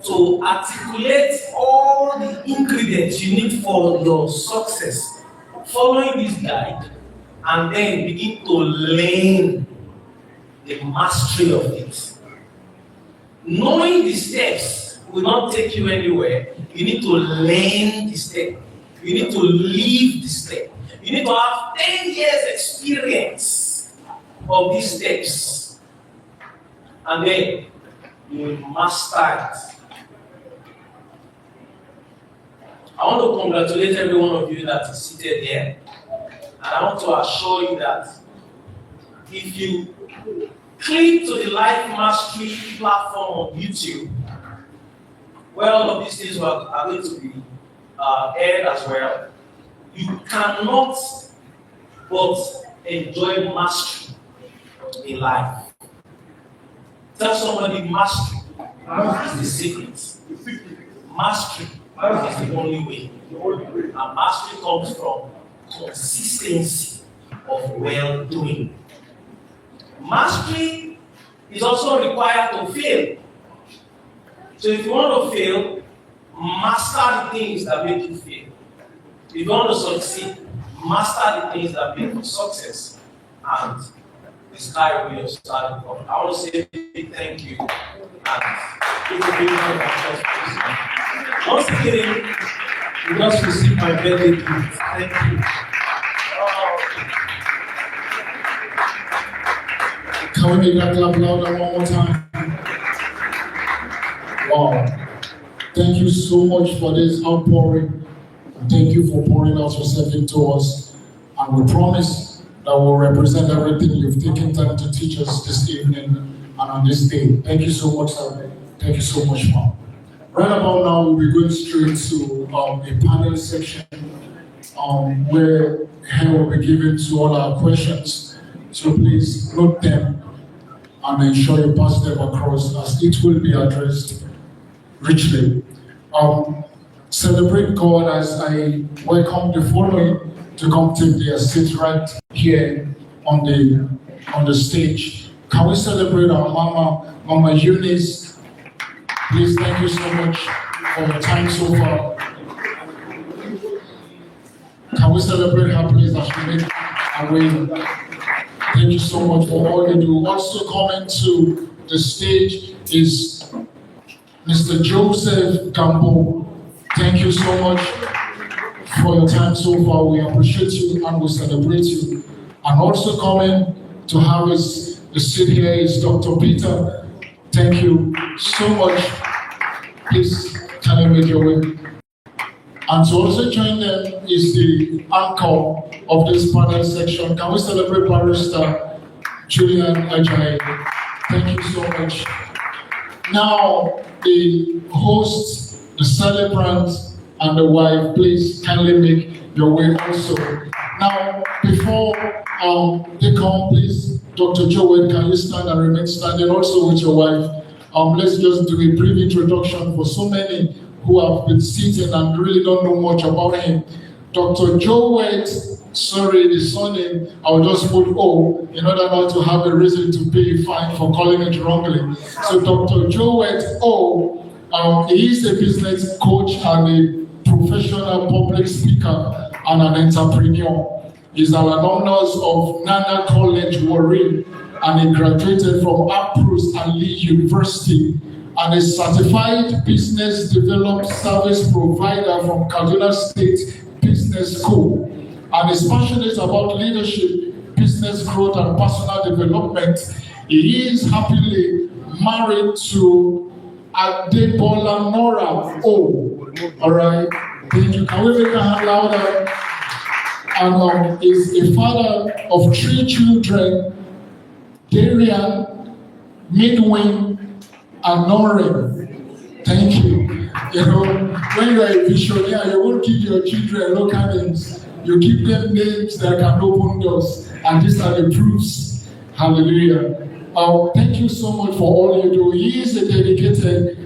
to articulate all the ingredients you need for your success, following this guide, and then begin to learn the mastery of it. Knowing the steps will not take you anywhere. You need to learn the step. You need to live the step. You need to have 10 years experience of these steps. And then you will master it. I want to congratulate every one of you that is seated here. And I want to assure you that if you click to the Life Mastery platform on YouTube, well, all of these things are going to be aired as well. You cannot but enjoy mastery in life. Tell somebody mastery is the secret. Mastery is the only way. And mastery comes from consistency of well-doing. Mastery is also required to fail. So if you want to fail, master the things that make you fail. If you want to succeed, master the things that make you success. And the sky will be your starting point. I want to say big thank you. And give a big round of applause, please. Once again, you just received my birthday gift. Thank you. Can we make that clap louder one more time? Wow. Thank you so much for this outpouring. Thank you for pouring out yourself into us. And we promise that we'll represent everything you've taken time to teach us this evening and on this day. Thank you so much, sir. Thank you so much, ma'am. Right about now, we'll be going straight to a panel section where here will be given to all our questions. So please note them and ensure you pass them across as it will be addressed richly. Celebrate God as I welcome the following to come take their seat right here on the stage. Can we celebrate our Mama Eunice? Please, thank you so much for your time so far. Can we celebrate her, please, as she makes her way? Thank you so much for all you do. Also coming to the stage is Mr. Joseph Gambo, thank you so much for your time so far. We appreciate you and we celebrate you. And also coming to have us sit here is Dr. Peter. Thank you so much. Please, can you make your way? And to also join them is the anchor of this panel section. Can we celebrate Barrister Julian Ajayi? Thank you so much. Now, the host, the celebrant, and the wife, please kindly make your way also. Now, before they come, please, Dr. Joel, can you stand and remain standing also with your wife? Let's just do a brief introduction for so many who have been sitting and really don't know much about him. Dr. Joel, sorry, the surname, I'll just put O in order not to have a reason to pay a fine for calling it wrongly. So Dr. Joel O, he is a business coach and a professional public speaker and an entrepreneur. He's an alumnus of Nana College, Warri, and he graduated from Aprus Ali University and a certified business development service provider from Kaduna State Business School. And is passionate about leadership, business growth, and personal development. He is happily married to Adebola Nora O. All right, thank you. Can we make a hand louder? And is a father of 3 children, Darian, Midwin, and Noreen. Thank you. You know, when you are a visionary, you won't give your children local names. You give them names that can open doors. And these are the proofs. Hallelujah. Thank you so much for all you do. He is dedicated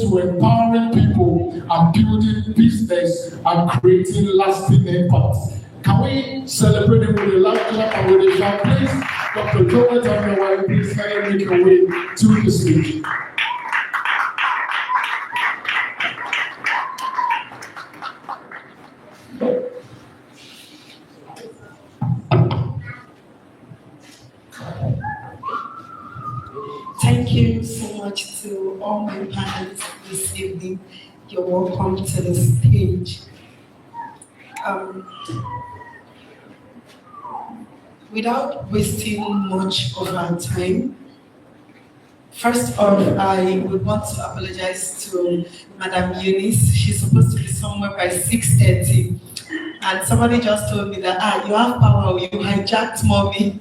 to empowering people and building business and creating lasting impact. Can we celebrate him with a loud clap and with a shout, please? Dr. Joel and your wife, please kindly make your way to the stage. Thank you so much to all my panelists this evening. You're welcome to the stage. Without wasting much of our time, first off, I would want to apologize to Madam Eunice. She's supposed to be somewhere by 6:30. And somebody just told me that, you have power, you hijacked mommy.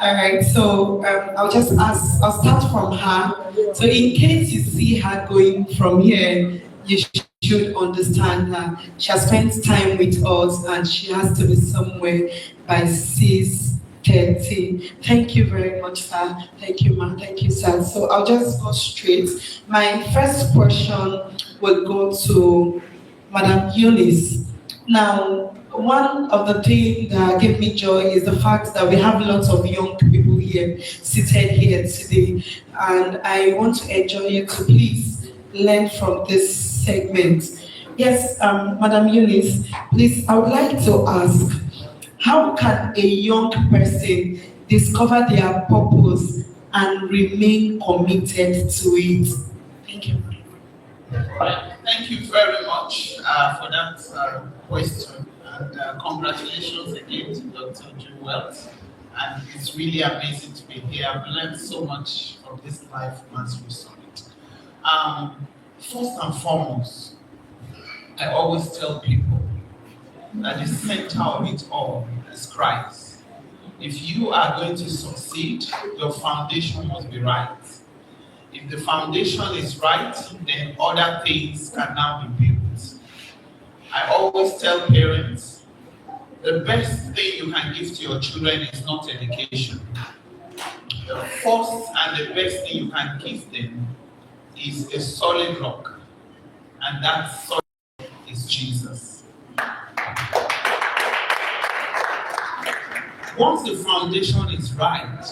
All right, so I'll start from her. So in case you see her going from here, you should understand her. She has spent time with us and she has to be somewhere by 6:30. Thank you very much, sir. Thank you, ma'am. Thank you, sir. So I'll just go straight. My first question will go to Madam Eunice. Now, one of the things that gave me joy is the fact that we have lots of young people here, seated here today. And I want to enjoy you to please learn from this segment. Yes, Madam Eunice, please, I would like to ask, how can a young person discover their purpose and remain committed to it? Thank you. Thank you very much for that question. And congratulations again to Dr. Joel. And it's really amazing to be here. I've learned so much from this Life Mastery Summit. First and foremost, I always tell people that the center of it all is Christ. If you are going to succeed, your foundation must be right. If the foundation is right, then other things can now be built. I always tell parents, the best thing you can give to your children is not education. The first and the best thing you can give them is a solid rock, and that solid rock is Jesus. Once the foundation is right,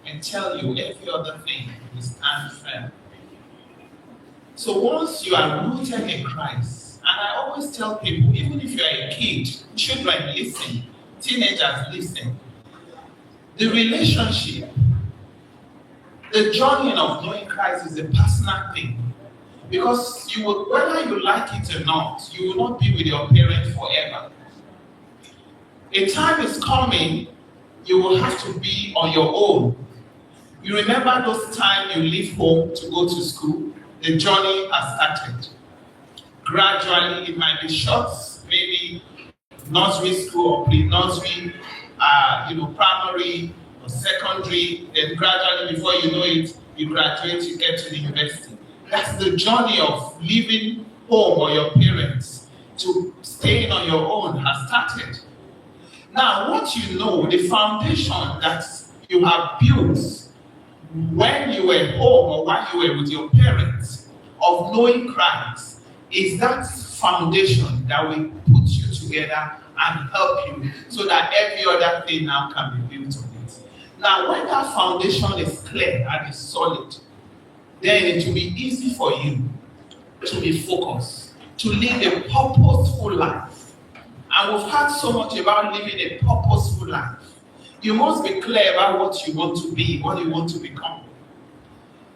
I tell you, every other thing will stand firm. So once you are rooted in Christ, and I always tell people, even if you are a kid, children listen, teenagers listen, the relationship The journey of knowing Christ is a personal thing. Because you will, whether you like it or not, you will not be with your parents forever. A time is coming, you will have to be on your own. You remember those times you leave home to go to school? The journey has started. Gradually, it might be short, maybe nursery school or pre-nursery, primary or secondary. Then gradually, before you know it, you graduate, you get to the university. That's the journey of leaving home or your parents to staying on your own has started. Now, what you know, the foundation that you have built when you were home or while you were with your parents of knowing Christ is that foundation that will put you together and help you so that every other thing now can be built on it. Now, when that foundation is clear and is solid, then it will be easy for you to be focused, to live a purposeful life. And we've heard so much about living a purposeful life. You must be clear about what you want to be, what you want to become.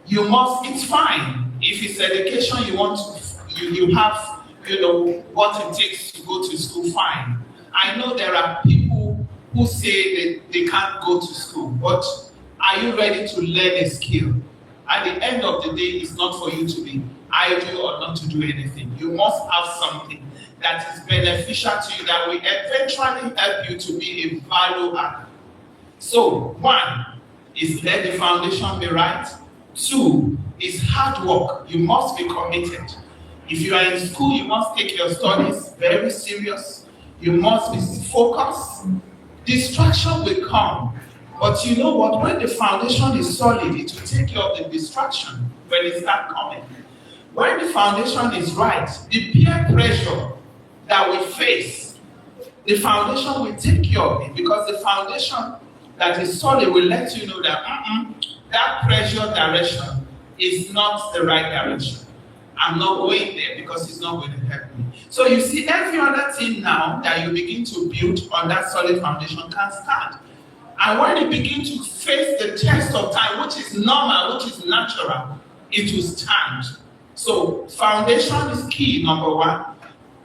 You must, it's fine. If it's education you want to, you have, what it takes to go to school, fine. I know there are people who say that they can't go to school, but are you ready to learn a skill? At the end of the day, it's not for you to be idle or not to do anything. You must have something that is beneficial to you that will eventually help you to be a value adder. So, 1 is let the foundation be right. 2 is hard work. You must be committed. If you are in school, you must take your studies very serious. You must be focused. Distraction will come. But you know what? When the foundation is solid, it will take care of the distraction when it starts coming. When the foundation is right, the peer pressure that we face, the foundation will take care of it, because the foundation that is solid will let you know that that pressure direction is not the right direction. I'm not going there because it's not going to help me. So you see, every other thing now that you begin to build on that solid foundation can stand. And when you begin to face the test of time, which is normal, which is natural, it will stand. So foundation is key, number 1.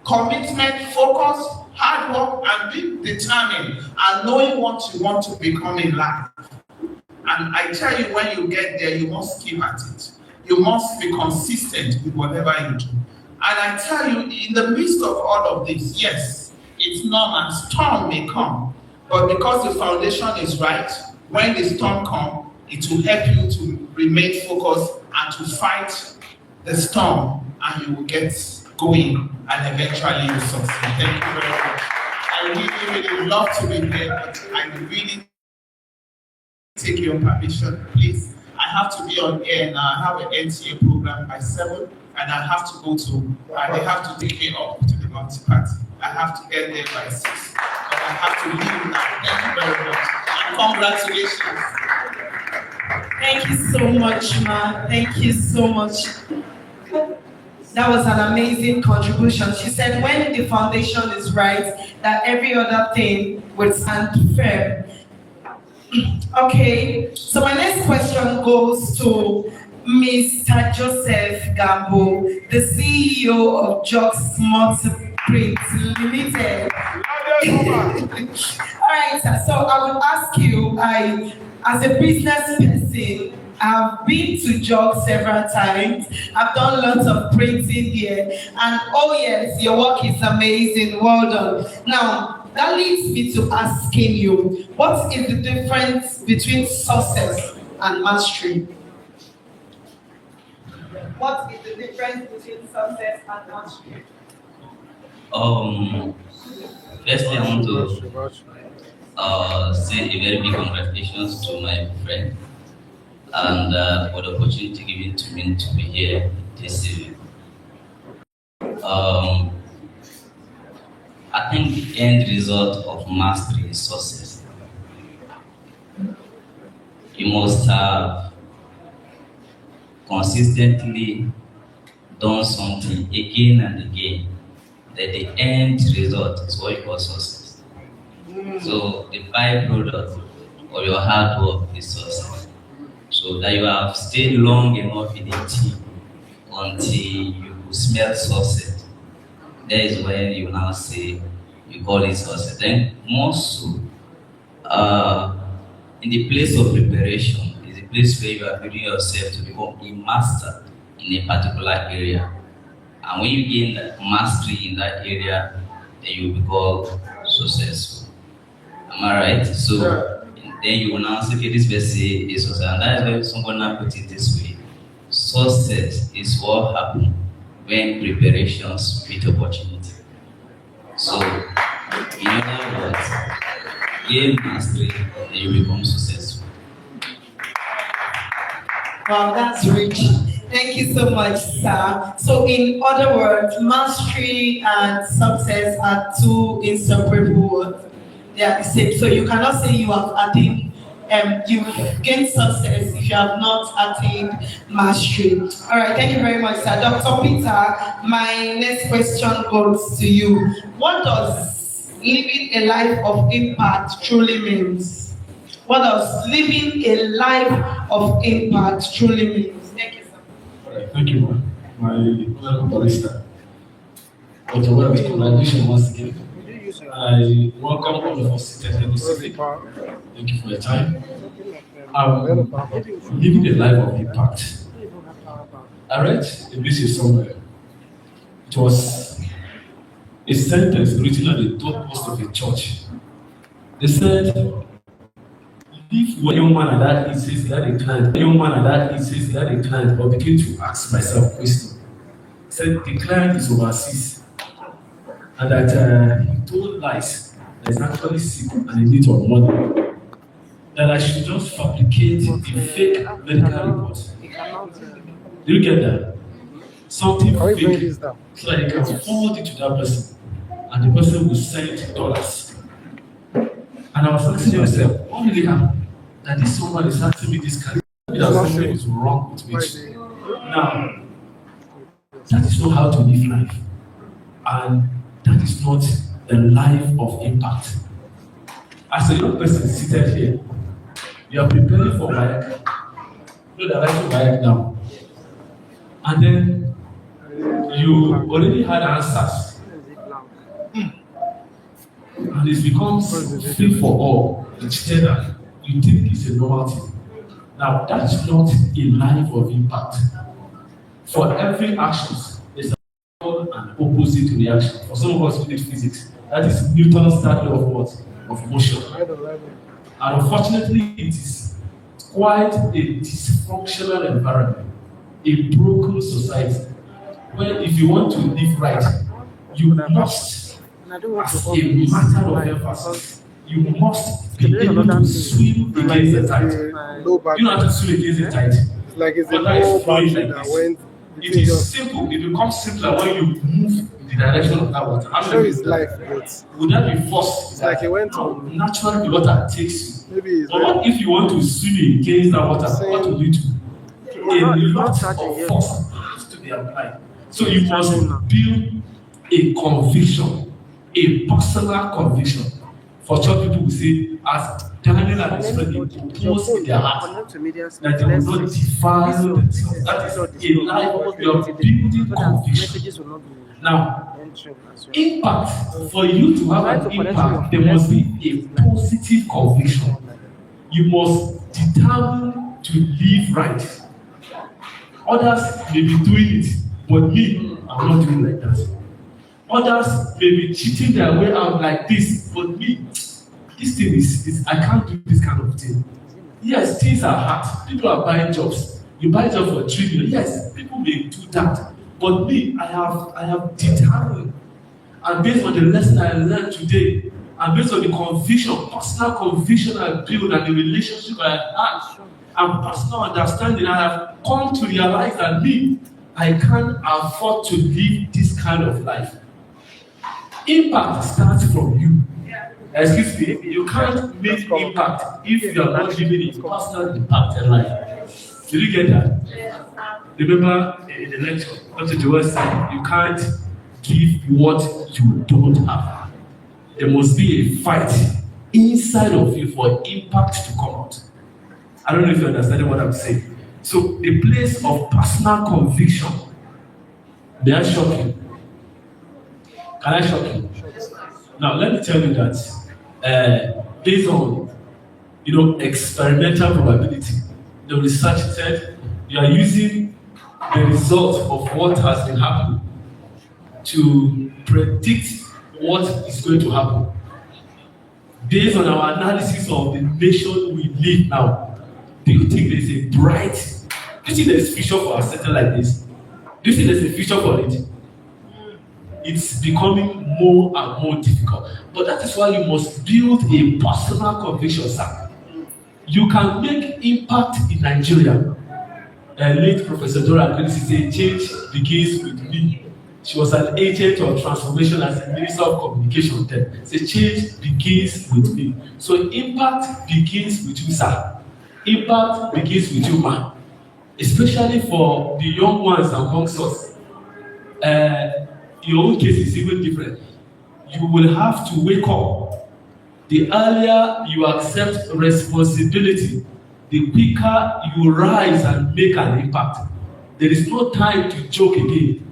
Commitment, focus, hard work, and being determined, and knowing what you want to become in life. And I tell you, when you get there, you must keep at it. You must be consistent with whatever you do. And I tell you, in the midst of all of this, yes, it's normal, storm may come. But because the foundation is right, when the storm comes, it will help you to remain focused and to fight the storm, and you will get going, and eventually you succeed. Thank you very much. I really, really love to be here, but I really take your permission, please. I have to be on air now. I have an NTA program by 7, and I have to go to, they have to take me up to the multi-party. I have to get there by 6, but I have to leave now. Thank you very much, and congratulations. Thank you so much, Ma. Thank you so much. That was an amazing contribution. She said when the foundation is right, that every other thing will stand firm. Okay, so my next question goes to Mr. Joseph Gambo, the CEO of Jocks Multiprint Limited. All right, so I would ask you, as a business person, I've been to Jocks several times. I've done lots of printing here, and oh yes, your work is amazing. Well done. Now, that leads me to asking you, what is the difference between success and mastery? What is the difference between success and mastery? Firstly, I want to say a very big congratulations to my friend, and for the opportunity given to me to be here this evening. I think the end result of mastery is success. You must have consistently done something again and again, that the end result is what you call success. So the byproduct of your hard work is success. So So that you have stayed long enough in a team until you smell success. That is when you now say you call it success. Then more so, in the place of preparation is a place where you are building yourself to become a master in a particular area. And when you gain that mastery in that area, then you become successful. Am I right? So then you will now say, okay, this person is success. And that is why someone now put it this way. Success is what happens when preparations meet opportunity. So, in other words, gain mastery, then you become successful. Wow, that's rich. Thank you so much, sir. So, in other words, mastery and success are two inseparable words. They are the same. So, you cannot say you have attained, you've gained success if you have not attained mastery. All right, thank you very much, sir. Dr. Peter, my next question goes to you. What does living a life of impact truly means? What does living a life of impact truly means? Thank you, sir. All right, thank you, my honorable barrister. Dr. Wells, congratulations once again. I welcome all of us seated here this evening. Thank you for your time. Living a life of impact. I read a message somewhere. It was a sentence written at the doorpost of a church. They said, if one young man at that age says he had a client, but begin to ask myself question. Said the client is overseas and that he told lies that he's actually sick and in need of money. That I should just fabricate a fake medical report. Do you get that? Something fake so that he can forward it to that person and the person will send dollars. And I was asking myself, what really happened? That this someone is asking me this kind of something is wrong with me. Now, that is not how to live life. And that is not the life of impact. As a young person seated here, you are preparing for WAEC. You know, writing WAEC now. And then you already had answers. And it becomes free for all. Instead of you think it's a normal thing. Now, that's not a life of impact. For every action, there's an opposite reaction. For some of us who did physics, that is Newton's third law of what? Of motion. And unfortunately, it is quite a dysfunctional environment, a broken society, where if you want to live right, you must, as a matter of emphasis, you must be able to swim against the tide. You don't have to swim against the tide. It's a whole boundary that went. It is simple. It becomes simpler when you move in the direction of that water. I'm sure it's life, but would that be forced? It's like it went on. Naturally, the water takes you. Maybe it's but what if you want to swim against that water? What will you do? A lot of force has to be applied. So you must build a conviction, a personal conviction. For some people who say, as Daniel and his friend impose in their heart, that they will not defile themselves. That is a life of your building conviction. Now, impact, for you to have an impact, there must be a positive conviction. You must determine to live right. Others may be doing it, but me, I'm not doing like that. Others may be cheating their way out like this, but me, this thing is I can't do this kind of thing. Yes, things are hard. People are buying jobs. You buy a job for 3 million. Yes, people may do that. But me, I have determined. And based on the lesson I learned today, and based on the conviction, personal conviction I built and the relationship I had, and personal understanding, I have come to realize that me, I can't afford to live this kind of life. Impact starts from you. Excuse me, you can't make impact if you are not living a personal impact in life. Did you get that? Remember in the lecture, Dr. Joel said, you can't give what you don't have. There must be a fight inside of you for impact to come out. I don't know if you understand what I'm saying. So the place of personal conviction. May I shock you? Can I shock you? Now let me tell you that based on experimental probability, the research said you are using the result of what has been happening to predict what is going to happen. Based on our analysis of the nation we live now, do you think there's a bright, do you think there's a future for a sector like this? Do you think there's a future for it? It's becoming more and more difficult. But that is why you must build a personal conviction, sir. You can make impact in Nigeria. Late Professor Dora Akwesi said, change begins with me. She was an agent of transformation as a Minister of Communication then. Say change begins with me. So impact begins with you, sir. Impact begins with you, man. Especially for the young ones amongst us. Your own case is even different. You will have to wake up. The earlier you accept responsibility, the quicker you rise and make an impact. There is no time to joke again.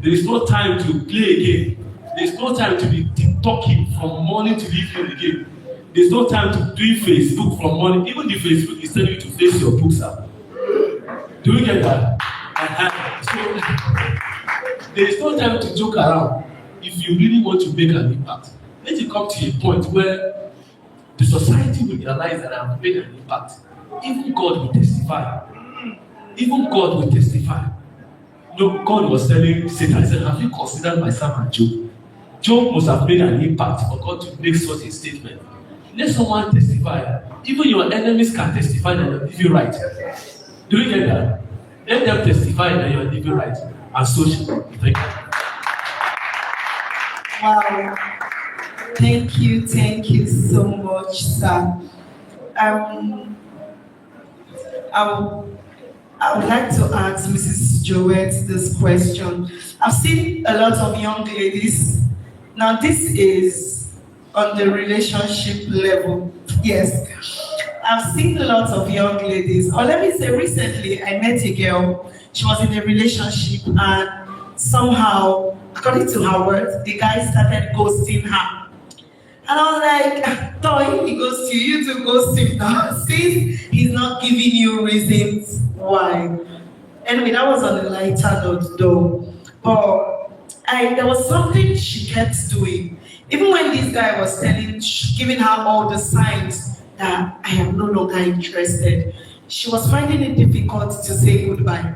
There is no time to play again. There is no time to be talking from morning to evening again. There is no time to do Facebook from morning. Even the Facebook is telling you to face your books up. Do you get that? So, there is no time to joke around. If you really want to make an impact, let it come to a point where the society will realize that I have made an impact. Even God will testify. Even God will testify. No, God was telling Satan, he said, have you considered my servant Job? Job must have made an impact for God to make such a statement. Let someone testify. Even your enemies can testify that you're living right. Do you get that? Let them testify that you're living right. And so shall we. Thank you. Wow. Thank you so much, sir. I would like to ask Mrs. Joette this question. I've seen a lot of young ladies. Now this is on the relationship level. Yes. I've seen a lot of young ladies, or let me say recently, I met a girl. She was in a relationship and somehow, according to her words, the guy started ghosting her. And I was like, Toy, he goes to you to ghost him now. Since he's not giving you reasons why. Anyway, that was on a lighter note though. But there was something she kept doing. Even when this guy was giving her all the signs that I am no longer interested, she was finding it difficult to say goodbye.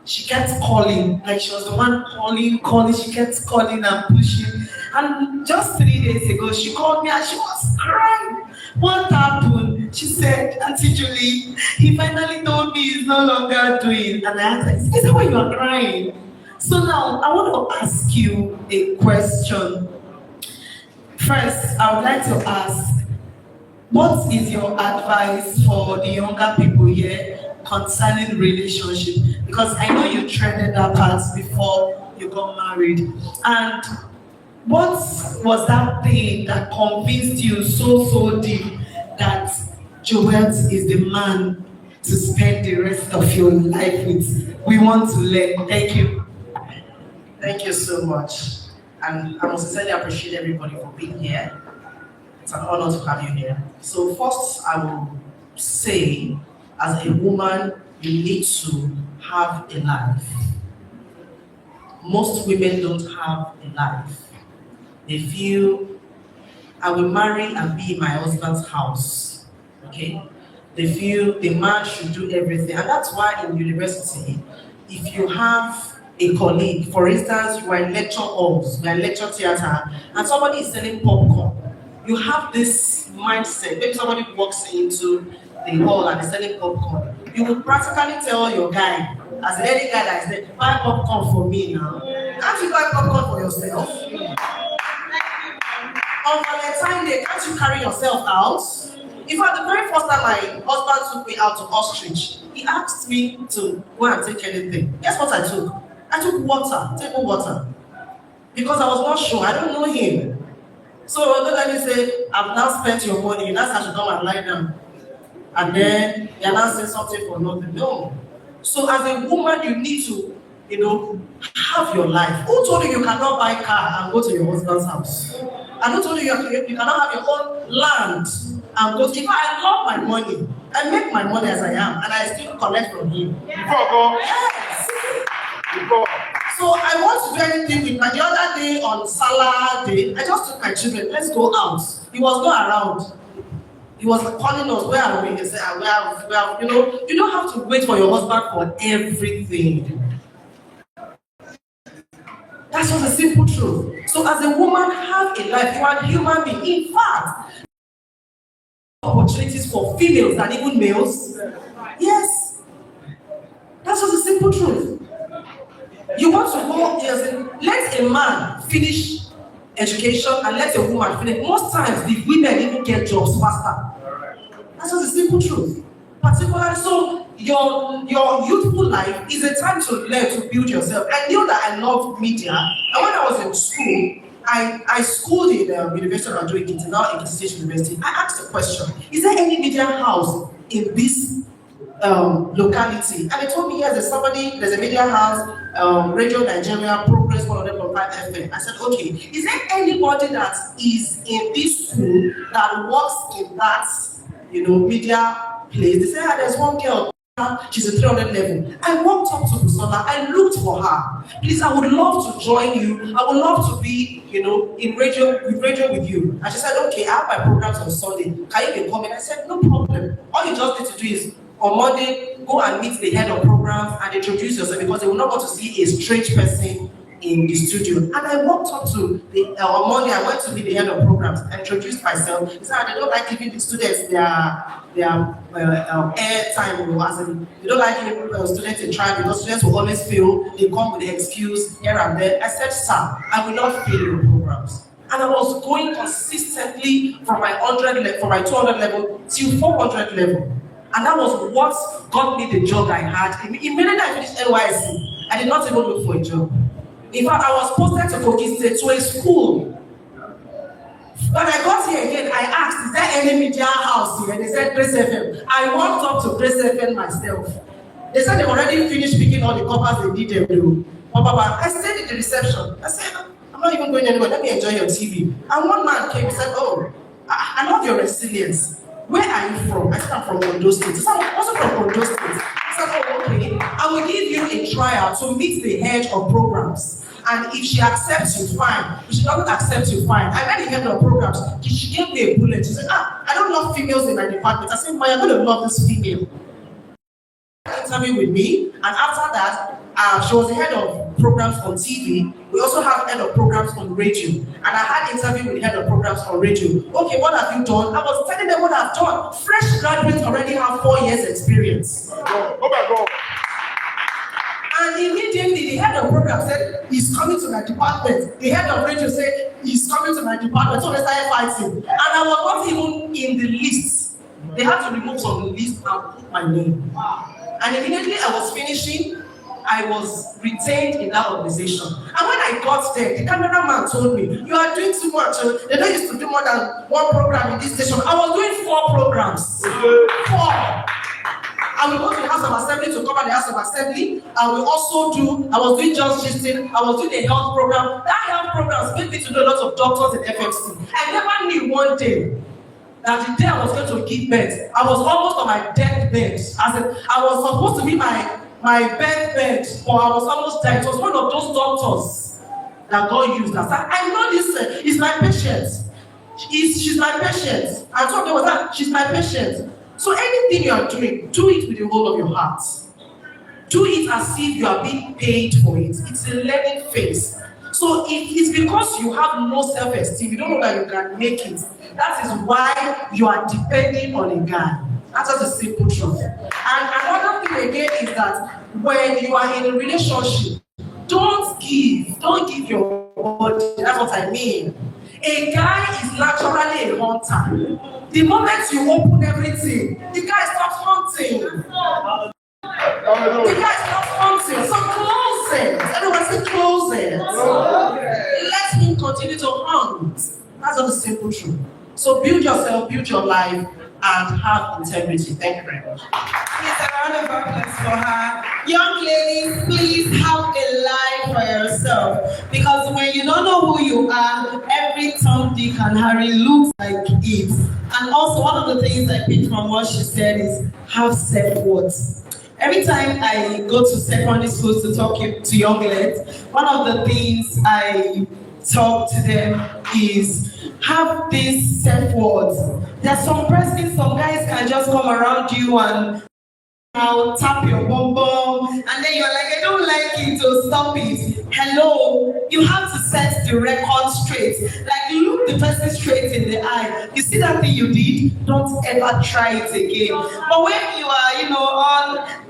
She kept calling, like she was the one calling. She kept calling and pushing. And just 3 days ago, she called me and she was crying. What happened? She said, Auntie Julie, he finally told me he's no longer doing. And I asked her, is that why you are crying? So now, I want to ask you a question. First, I would like to ask, what is your advice for the younger people here concerning relationship? Because I know you treaded that path before you got married. And what was that thing that convinced you so deep that Joette is the man to spend the rest of your life with? We want to learn. Thank you. Thank you so much. And I must sincerely appreciate everybody for being here. It's an honor to have you here. So first, I will say, as a woman, you need to have a life. Most women don't have a life. They feel, I will marry and be in my husband's house. Okay? They feel the man should do everything. And that's why in university, if you have a colleague, for instance, you are in lecture halls, you are in lecture theater, and somebody is selling popcorn, you have this mindset. Maybe somebody walks into the hall and is selling popcorn. You will practically tell your guy, as any guy that is there, buy popcorn for me now. Can't you buy popcorn for yourself? On Valentine's Day, can't you carry yourself out? In fact, the very first time my husband took me out to ostrich, he asked me to go and take anything. Guess what I took? I took water, table water. Because I was not sure, I don't know him. So don't let me say, I've now spent your money, that's how I should come and lie down. and then you're not saying something for nothing. No. So as a woman, you need to, have your life. Who told you cannot buy a car and go to your husband's house? And who told you you cannot have your own land and go to, if I love my money, I make my money as I am, and I still collect from him. Yes. So I want to do anything with the other day on Salah Day, I just took my children, let's go out. He was not around. He was calling us, where are we? He said, we are, you don't have to wait for your husband for everything. That's just a simple truth. So as a woman, have a life. You are a human being. In fact, opportunities for females than even males. Yes. That's just a simple truth. You want to go, let a man finish education and let a woman finish. Most times, the women even get jobs faster. That's just a simple truth. Particularly, so your youthful life is a time to learn to build yourself. I knew that I loved media, and when I was in school, I schooled in University of Madrid, now in State University. I asked a question: is there any media house in this locality? And they told me, yes, there's a media house, Radio Nigeria, Progress 100.5 FM. I said, okay, is there anybody that is in this school that works in that, media place? They said, there's one girl, she's a 300 level. I walked up to Busola, I looked for her. Please, I would love to join you. I would love to be, in radio with you. And she said, okay, I have my programs on Sunday. Can you be coming? I said, no problem. All you just need to do is, on Monday, go and meet the head of programs and introduce yourself, because they will not want to see a strange person in the studio. And I walked up to on Monday, I went to meet the head of programs and introduced myself. He said, they don't like giving the students their air time, as in, they don't like giving students a try, because students will always feel they come with the excuse here and there. I said, sir, I will not fail your programs. And I was going consistently from my 200 level till 400 level. And that was what got me the job I had. Immediately I finished NYSC, I did not even look for a job. In fact, I was posted to Kogi State, to a school. When I got here again, I asked, is there any media house here? They said, Grace FM. I walked up to Grace FM myself. They said they already finished picking all the covers they needed. I stayed in the reception. I said, I'm not even going anywhere. Let me enjoy your TV. And one man came and said, oh, I love your resilience. Where are you from? I said, I'm from Ondo State. He said, I'm also from Ondo State. I said, oh, okay. I will give you a trial to meet the head of programs. And if she accepts you, fine. If she doesn't accept you, fine. I met the head of programs. She gave me a bullet. She said, I don't love females in my department. I said, well, you're going to love this female. Interview with me, and after that, she was the head of programs on TV. We also have head of programs on radio, and I had interview with the head of programs on radio. Okay, what have you done? I was telling them what I've done. Fresh graduates already have 4 years experience. Go. And immediately the head of program said, he's coming to my department. The head of radio said, he's coming to my department. So they started fighting. And I was not even in the list. They had to remove from the list and put my name. And immediately I was finishing, I was retained in that organization. And when I got there, the cameraman told me, you are doing too much. They don't used to do more than 1 program in this station. I was doing 4 programs. 4. I will go to the House of Assembly to cover the House of Assembly. I was doing just gisting. I was doing a health program. That health program made me to know a lot of doctors in FMC. I never knew one day that the day I was going to give birth, I was almost on my deathbed. I was supposed to be my deathbed, but I was almost dead. It was one of those doctors that God used. I know this is my patient. She's my patient. I told her that she's my patient. So anything you are doing, do it with the whole of your heart. Do it as if you are being paid for it. It's a learning phase. So if it's because you have no self-esteem, you don't know that you can make it. That is why you are depending on a guy. That's just a simple truth. And another thing again is that when you are in a relationship, don't give your body. That's what I mean. A guy is naturally a hunter. The moment you open everything, the guy starts hunting. The guy starts hunting. So close it. Everyone say close it. Let him continue to hunt. That's not the simple truth. So build yourself, build your life, and have integrity. Thank you very much. Please, a round of applause for her. Young ladies, please have a life for yourself. Because when you don't know who you are, every Tom, Dick, and Harry looks like it. And also, one of the things I picked from what she said is have self-worth. Every time I go to secondary schools to talk to young lads, one of the things I talk to them is have this self-worth. There's some persons, some guys can just come around you and tap your bum bum, and then you're like, I don't like it, so stop it. Hello, you have to set the record straight. Like, look the person straight in the eye. You see that thing you did? Don't ever try it again. But when you are,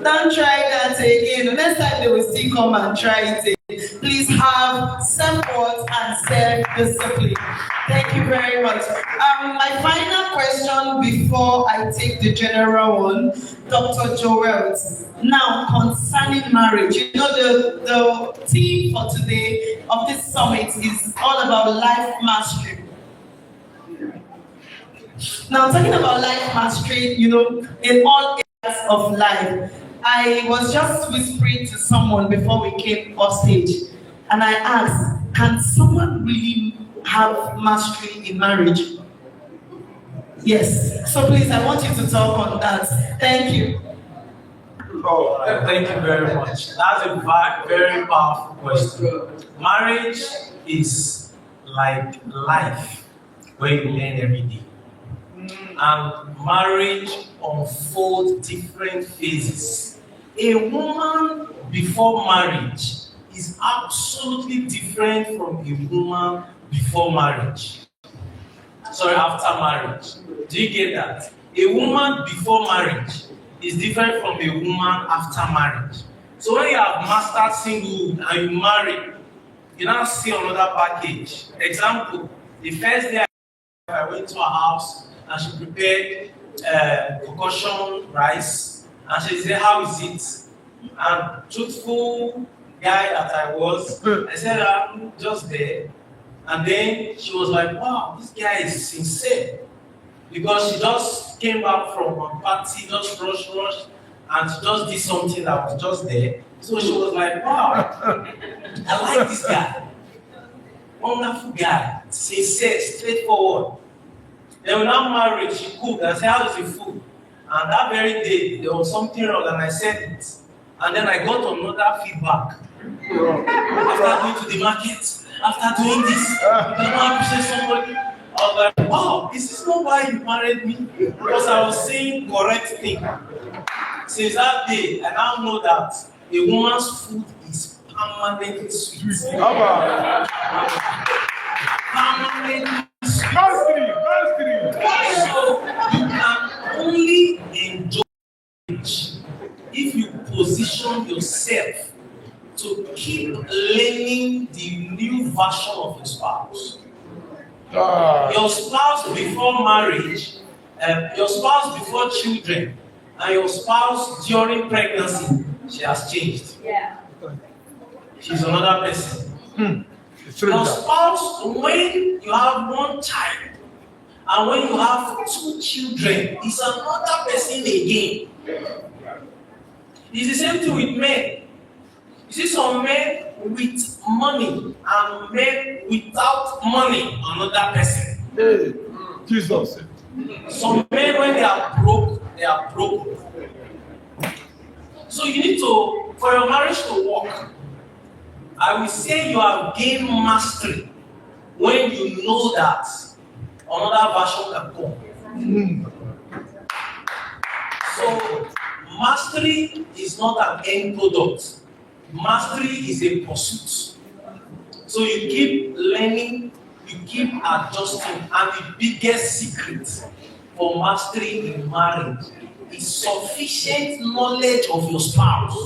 don't try that again. The next time they will still come and try it again. Please have self-worth and self-discipline. Thank you very much. My final question before I take the general one, Dr. Joel. Now, concerning marriage, the theme for today of this summit is all about life mastery. Now, talking about life mastery, in all areas of life, I was just whispering to someone before we came off stage, and I asked, can someone really have mastery in marriage? Yes. So please, I want you to talk on that. Thank you. Oh, thank you very much. That's a very powerful question. Marriage is like life, where you learn every day. And marriage unfolds different phases. A woman before marriage is absolutely different from a woman before marriage. Sorry, after marriage. Do you get that? A woman before marriage is different from a woman after marriage. So when you have mastered singlehood and you marry, you now see another package. Example, the first day I went to her house and she prepared concussion rice, and she said, how is it? And truthful guy that I was, I said, I'm just there. And then she was like, wow, this guy is sincere. Because she just came back from a party, just rush, and she just did something that was just there. So she was like, wow, I like this guy. Wonderful guy, sincere, straightforward. Then when I'm married, she cooked. I said, how is the food? And that very day, there was something wrong, and I said it. And then I got another feedback. After going to the market, after doing this, you know, appreciate somebody. I was like, wow, this is not why you married me. Because I was saying correct thing. Since that day, I now know that a woman's food is permanently sweet. Permanently sweet. So you can only enjoy it if you position yourself to keep learning the new version of your spouse. Your spouse before marriage, your spouse before children, and your spouse during pregnancy, she has changed. Yeah. She's another person. Your spouse, when you have one child, and when you have 2 children, is another person again. It's the same thing with men. You see some men with money and men without money, another person. Hey, Jesus. Some men, when they are broke, they are broke. So you need to, for your marriage to work, I will say you have gained mastery when you know that another version can come. So mastery is not an end product. Mastery is a pursuit. So you keep learning, you keep adjusting, and the biggest secret for mastery in marriage is sufficient knowledge of your spouse.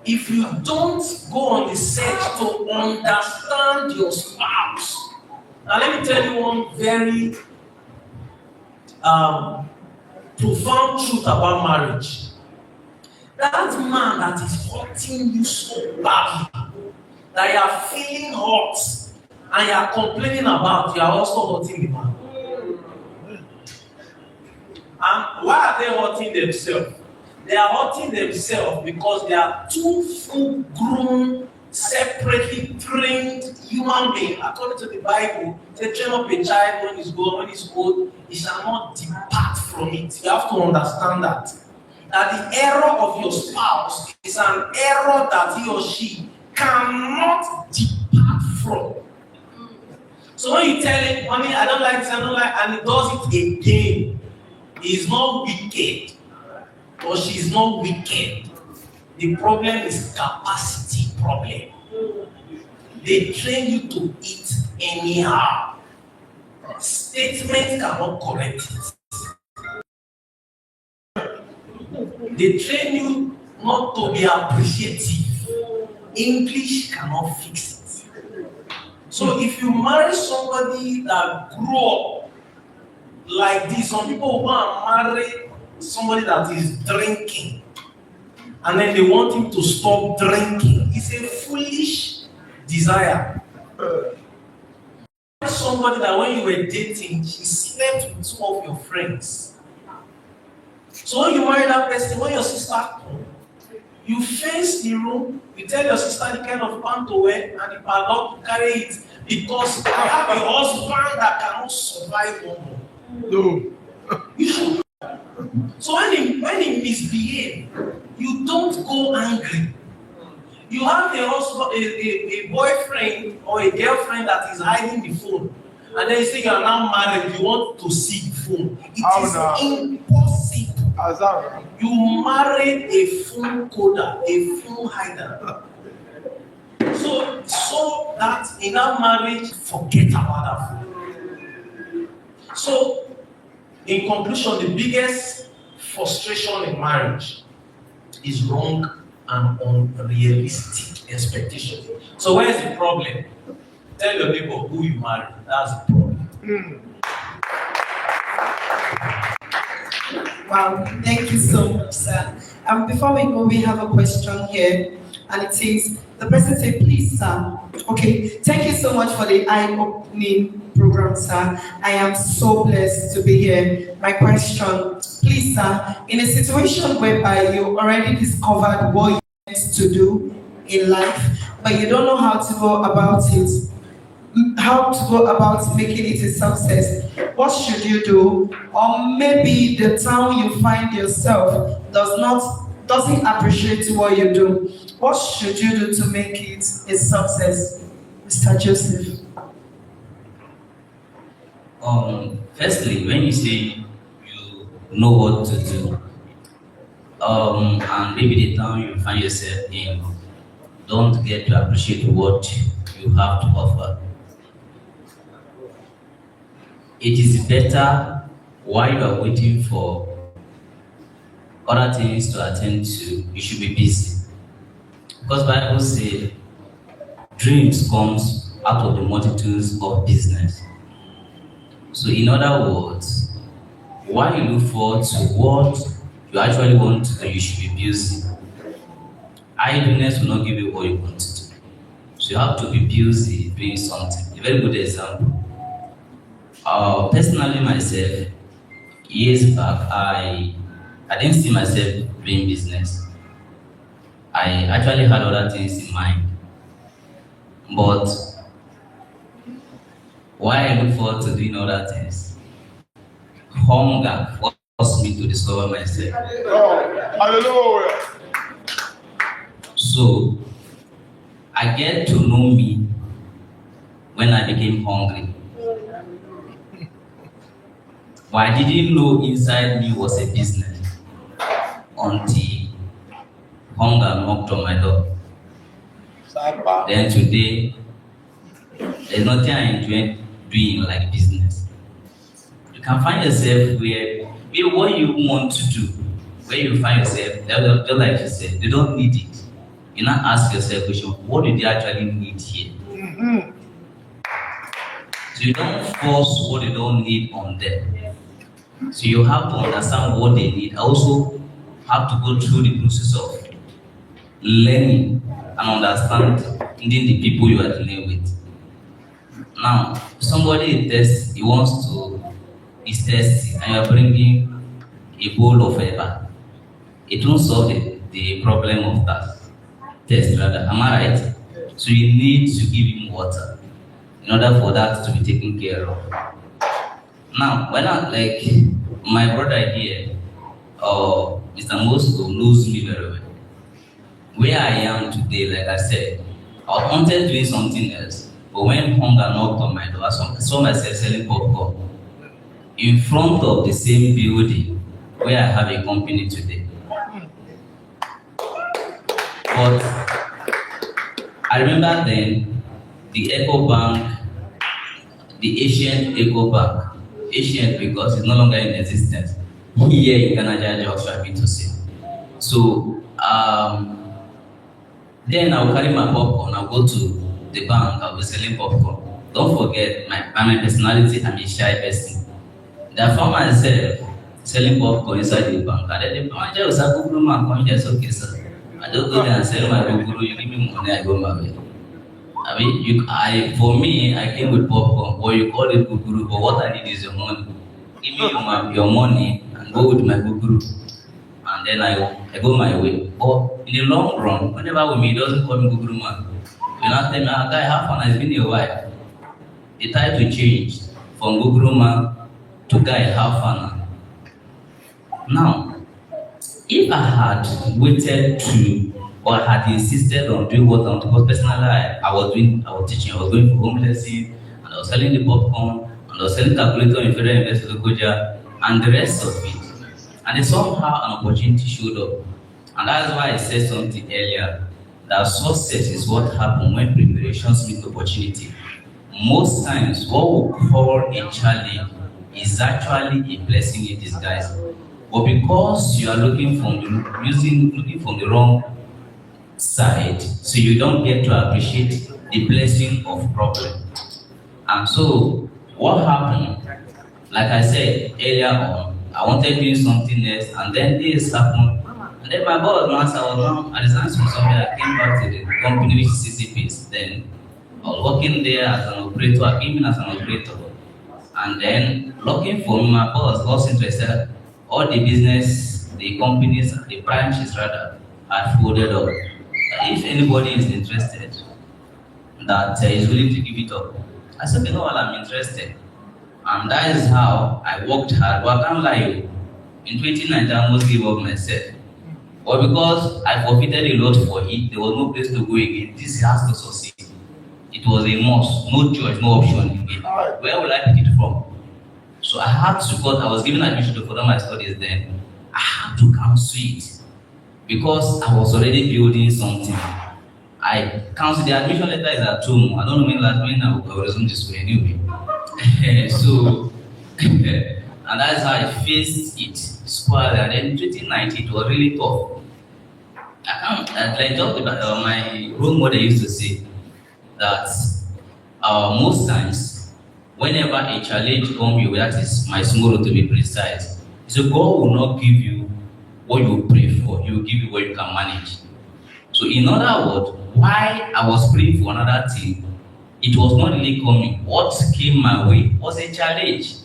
If you don't go on the search to understand your spouse, now let me tell you one very profound truth about marriage. That man that is hurting you so badly, that you are feeling hurt, and you are complaining about, you are also hurting the man. why are they hurting themselves? They are hurting themselves because they are two full-grown, separately trained human beings. According to the Bible, they train up a child when he's grown, when he's old, he shall not depart from it. You have to understand that. That the error of your spouse is an error that he or she cannot depart from. So when you tell him, honey, I don't like this, I don't like, and he does it again, he is not wicked, or she is not wicked. The problem is capacity problem. They train you to eat anyhow. Statement cannot correct it. They train you not to be appreciative. English cannot fix it. So if you marry somebody that grew up like this, some people want to marry somebody that is drinking, and then they want him to stop drinking. It's a foolish desire. Somebody that when you were dating, she slept with two of your friends. So when you marry that person, when your sister comes, you face the room, you tell your sister the kind of pant to wear and the padlock to carry it, because I have a husband that cannot survive no more. No. You should. So when he misbehaves, you don't go angry. You have a husband, a boyfriend or a girlfriend that is hiding the phone, and then you say you are now married, you want to see the phone. It is impossible. You married a phone coder, a phone hider. So that in that marriage, forget about that phone. So, in conclusion, the biggest frustration in marriage is wrong and unrealistic expectations. So where is the problem? Tell your people who you marry. That's the problem. Wow, thank you so much, sir. Before we go, we have a question here, and it says, the person said, please, sir. Okay, thank you so much for the eye-opening program, sir. I am so blessed to be here. My question, please, sir, in a situation whereby you already discovered what you want to do in life, but you don't know how to go about it, making it a success, what should you do? Or maybe the town you find yourself doesn't appreciate what you do. What should you do to make it a success, Mr. Joseph? Firstly, when you say you know what to do, and maybe the town you find yourself in don't get to appreciate what you have to offer, it is better while you are waiting for other things to attend to, you should be busy. Because Bible says dreams comes out of the multitudes of business. So in other words, while you look forward to what you actually want to do, you should be busy. Idleness will not give you what you want to do. So you have to be busy doing something. A very good example. Personally myself, years back, I didn't see myself doing business. I actually had other things in mind. But while I look forward to doing other things, hunger forced me to discover myself. Oh, hallelujah. So I get to know me when I became hungry. But I didn't know inside me was a business until hunger knocked on my door. Then today, there's nothing I enjoy doing like business. You can find yourself where what you want to do, where you find yourself, just like you said, they don't need it. You now ask yourself the question, what do they actually need here? Mm-hmm. So you don't force what they don't need on them. So you have to understand what they need. Also have to go through the process of learning and understanding the people you are dealing with. Now, somebody is thirsty, is thirsty, and you are bringing a bowl of eba. It won't solve the problem of that test rather. Am I right? So you need to give him water in order for that to be taken care of. Now, when I like my brother here, Mr. Moscow knows me very well. Where I am today, like I said, I wanted doing something else, but when hunger knocked on my door, I saw myself selling popcorn in front of the same building where I have a company today. But I remember then the Eco Bank, the ancient Eco Bank, ancient because it's no longer in existence, here in Canada, Joshua to see. So then I'll carry my popcorn, I'll go to the bank, I'll be selling popcorn. Don't forget, my personality, I'm a shy person. I found myself selling popcorn inside the bank. And then the manager was like, "Guguru man, come here." Okay, sir. I don't go there and sell my guguru. You give me money, I go my way. I mean, for me, I came with popcorn, or you call it guguru, but what I need is your money. Give me your money and go with my guguru. And then I go my way. But in the long run, whenever we meet, he doesn't call me guguru man. You know, tell me, guy, how fun has been your wife? The title changed from guguru man to guy, how fun. Now, if I had waited to, or had insisted on doing what I'm doing, because personally I was teaching, I was going for home lesson, and I was selling the popcorn, and I was selling calculator in Federal University of Koja, and the rest of it. And then somehow an opportunity showed up. And that's why I said something earlier, that success is what happens when preparations meet opportunity. Most times, what we call a challenge is actually a blessing in disguise. But because you are looking from the wrong side, so you don't get to appreciate the blessing of problem. And so what happened, like I said earlier on, I wanted to do something else, and then this happened. And then my boss, once I resigned from somewhere, I came back to the company which is CCPs. Then I was working there as an operator, I came in as an operator. And then looking for my boss, lost interested. All the business, the companies, the branches rather, had folded up. If anybody is interested, that is willing to give it up, I said, you know what, I'm interested. And that is how I worked hard. But I can't lie, in 2019, I almost gave up myself. But because I forfeited a lot for it, there was no place to go again. This has to succeed. It was a must, no choice, no option again. Where will I pick it from? So I had to, because I was given admission to further my studies then, I had to cancel it. Because I was already building something. I canceled the admission letter is at home. I don't know when I will resume this way anyway. So, and that's how I faced it squarely. And then in 2019, it was really tough. I talked about my role model used to say that most times, whenever a challenge comes your way, that is my small to be precise, so God will not give you what you pray for, He will give you what you can manage. So in other words, why I was praying for another thing, it was not really coming. What came my way was a challenge.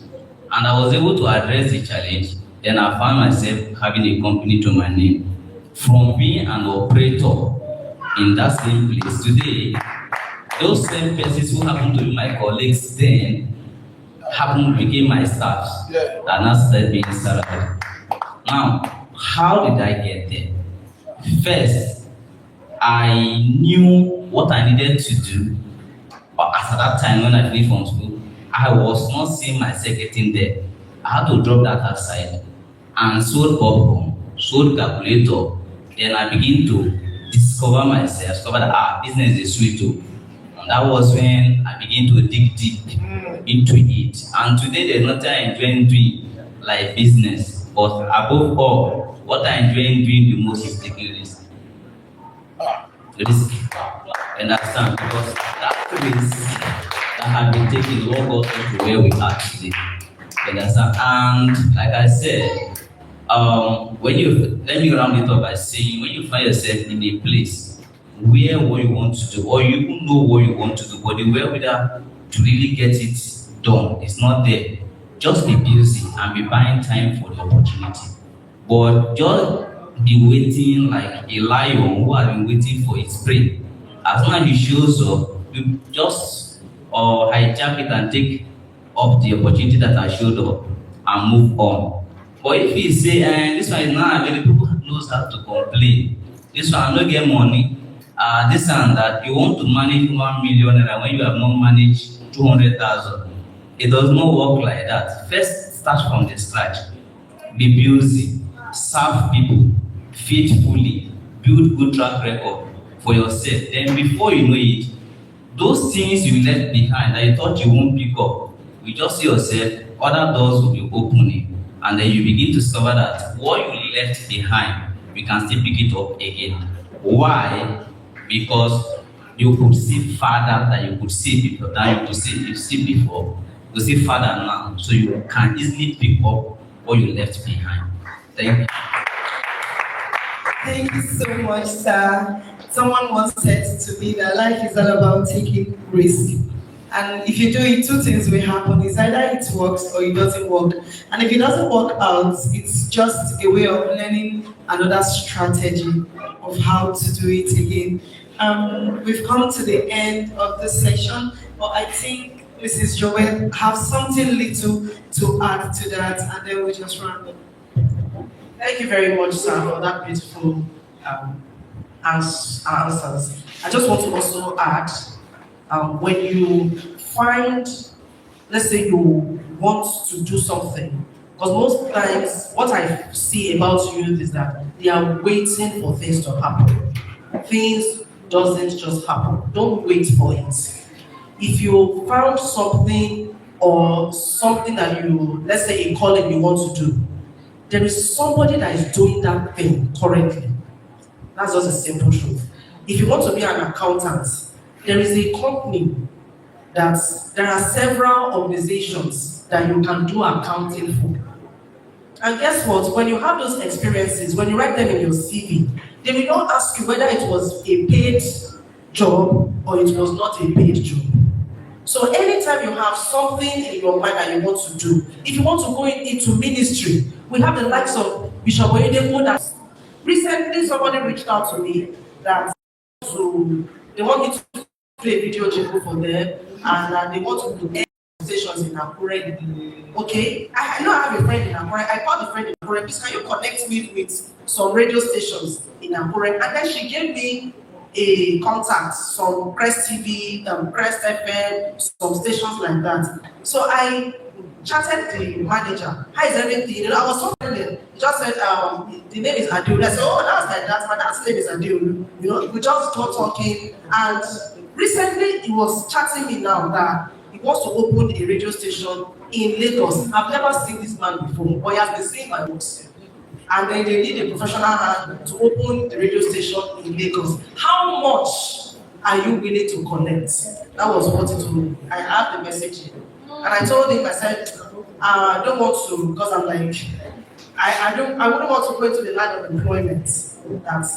And I was able to address the challenge. Then I found myself having a company to my name. From being an operator in that same place, today, those same persons who happened to be my colleagues then happened to become my staff. And now started being salaried. Now, how did I get there? First, I knew what I needed to do. But at that time when I finished from school, I was not seeing myself getting there. I had to drop that aside and sold popcorn, sold calculator. Then I began to discover myself, discover that business is sweet too. And that was when I began to dig deep into it. And today there's nothing I enjoy doing like business. But above all, what I enjoy doing the most is taking risk. Risk. Understand? Because that risk that have been taken will got us to where we are today. Understand? And like I said, let me round it up by saying, when you find yourself in a place where what you want to do, or you even know what you want to do, but the wherewithal to really get it done is not there, just be busy and be buying time for the opportunity. but just be waiting like a lion who has been waiting for its prey. As soon as he shows up, you just hijack it and take up the opportunity that I showed up and move on. But if you say, this one is not available, people knows how to complain. This one I don't get money. This and that, you want to manage 1 million and when you have not managed 200,000. It does not work like that. First, start from the scratch. Be busy, serve people faithfully, build good track record for yourself. Then before you know it, those things you left behind that you thought you won't pick up, you just see yourself, other doors will be opening, and then you begin to discover that what you left behind, you can still pick it up again. Why? Because you could see farther than you could see before, before. You see farther now, so you can easily pick up what you left behind. Thank you. Thank you so much, sir. Someone once said to me that life is all about taking risk. And if you do it, two things will happen. It's either it works or it doesn't work. And if it doesn't work out, it's just a way of learning another strategy of how to do it again. We've come to the end of this session, but I think Mrs. Joel have something little to add to that, and then we'll just round up. Thank you very much, sir, for that beautiful answers. I just want to also add, when you find, let's say you want to do something, because most times what I see about youth is that they are waiting for things to happen. Things doesn't just happen. Don't wait for it. If you found something or something that you, let's say a calling you want to do, there is somebody that is doing that thing currently. That's just a simple truth. If you want to be an accountant, there is a company that there are several organizations that you can do accounting for. And guess what? When you have those experiences, when you write them in your CV, they will not ask you whether it was a paid job or it was not a paid job. So anytime you have something in your mind that you want to do, if you want to go into ministry, we have the likes of Bishop Oyedepo that recently somebody reached out to me that they want me to do a video jingle for them and they want to do stations in Akure. Okay, I know I have a friend in Akure. I called a friend in Akure, please can you connect me with some radio stations in Akure? And then she gave me a contact, some Press TV, Press FM, some stations like that. So I chatted the manager. How is everything? You know, I was so friendly. He just said, the name is Adil. I said, oh, that's like that. My dad's name is Adil. You know, we just got talking. And recently, he was chatting me now that he wants to open a radio station in Lagos. I've never seen this man before, but he has been seeing my books. And then they need a professional hand to open the radio station in Lagos. How much are you willing to connect? That was what he told me. I have the message here. And I told him, I said, I don't want to, because I'm like, I wouldn't want to go into the line of employment. That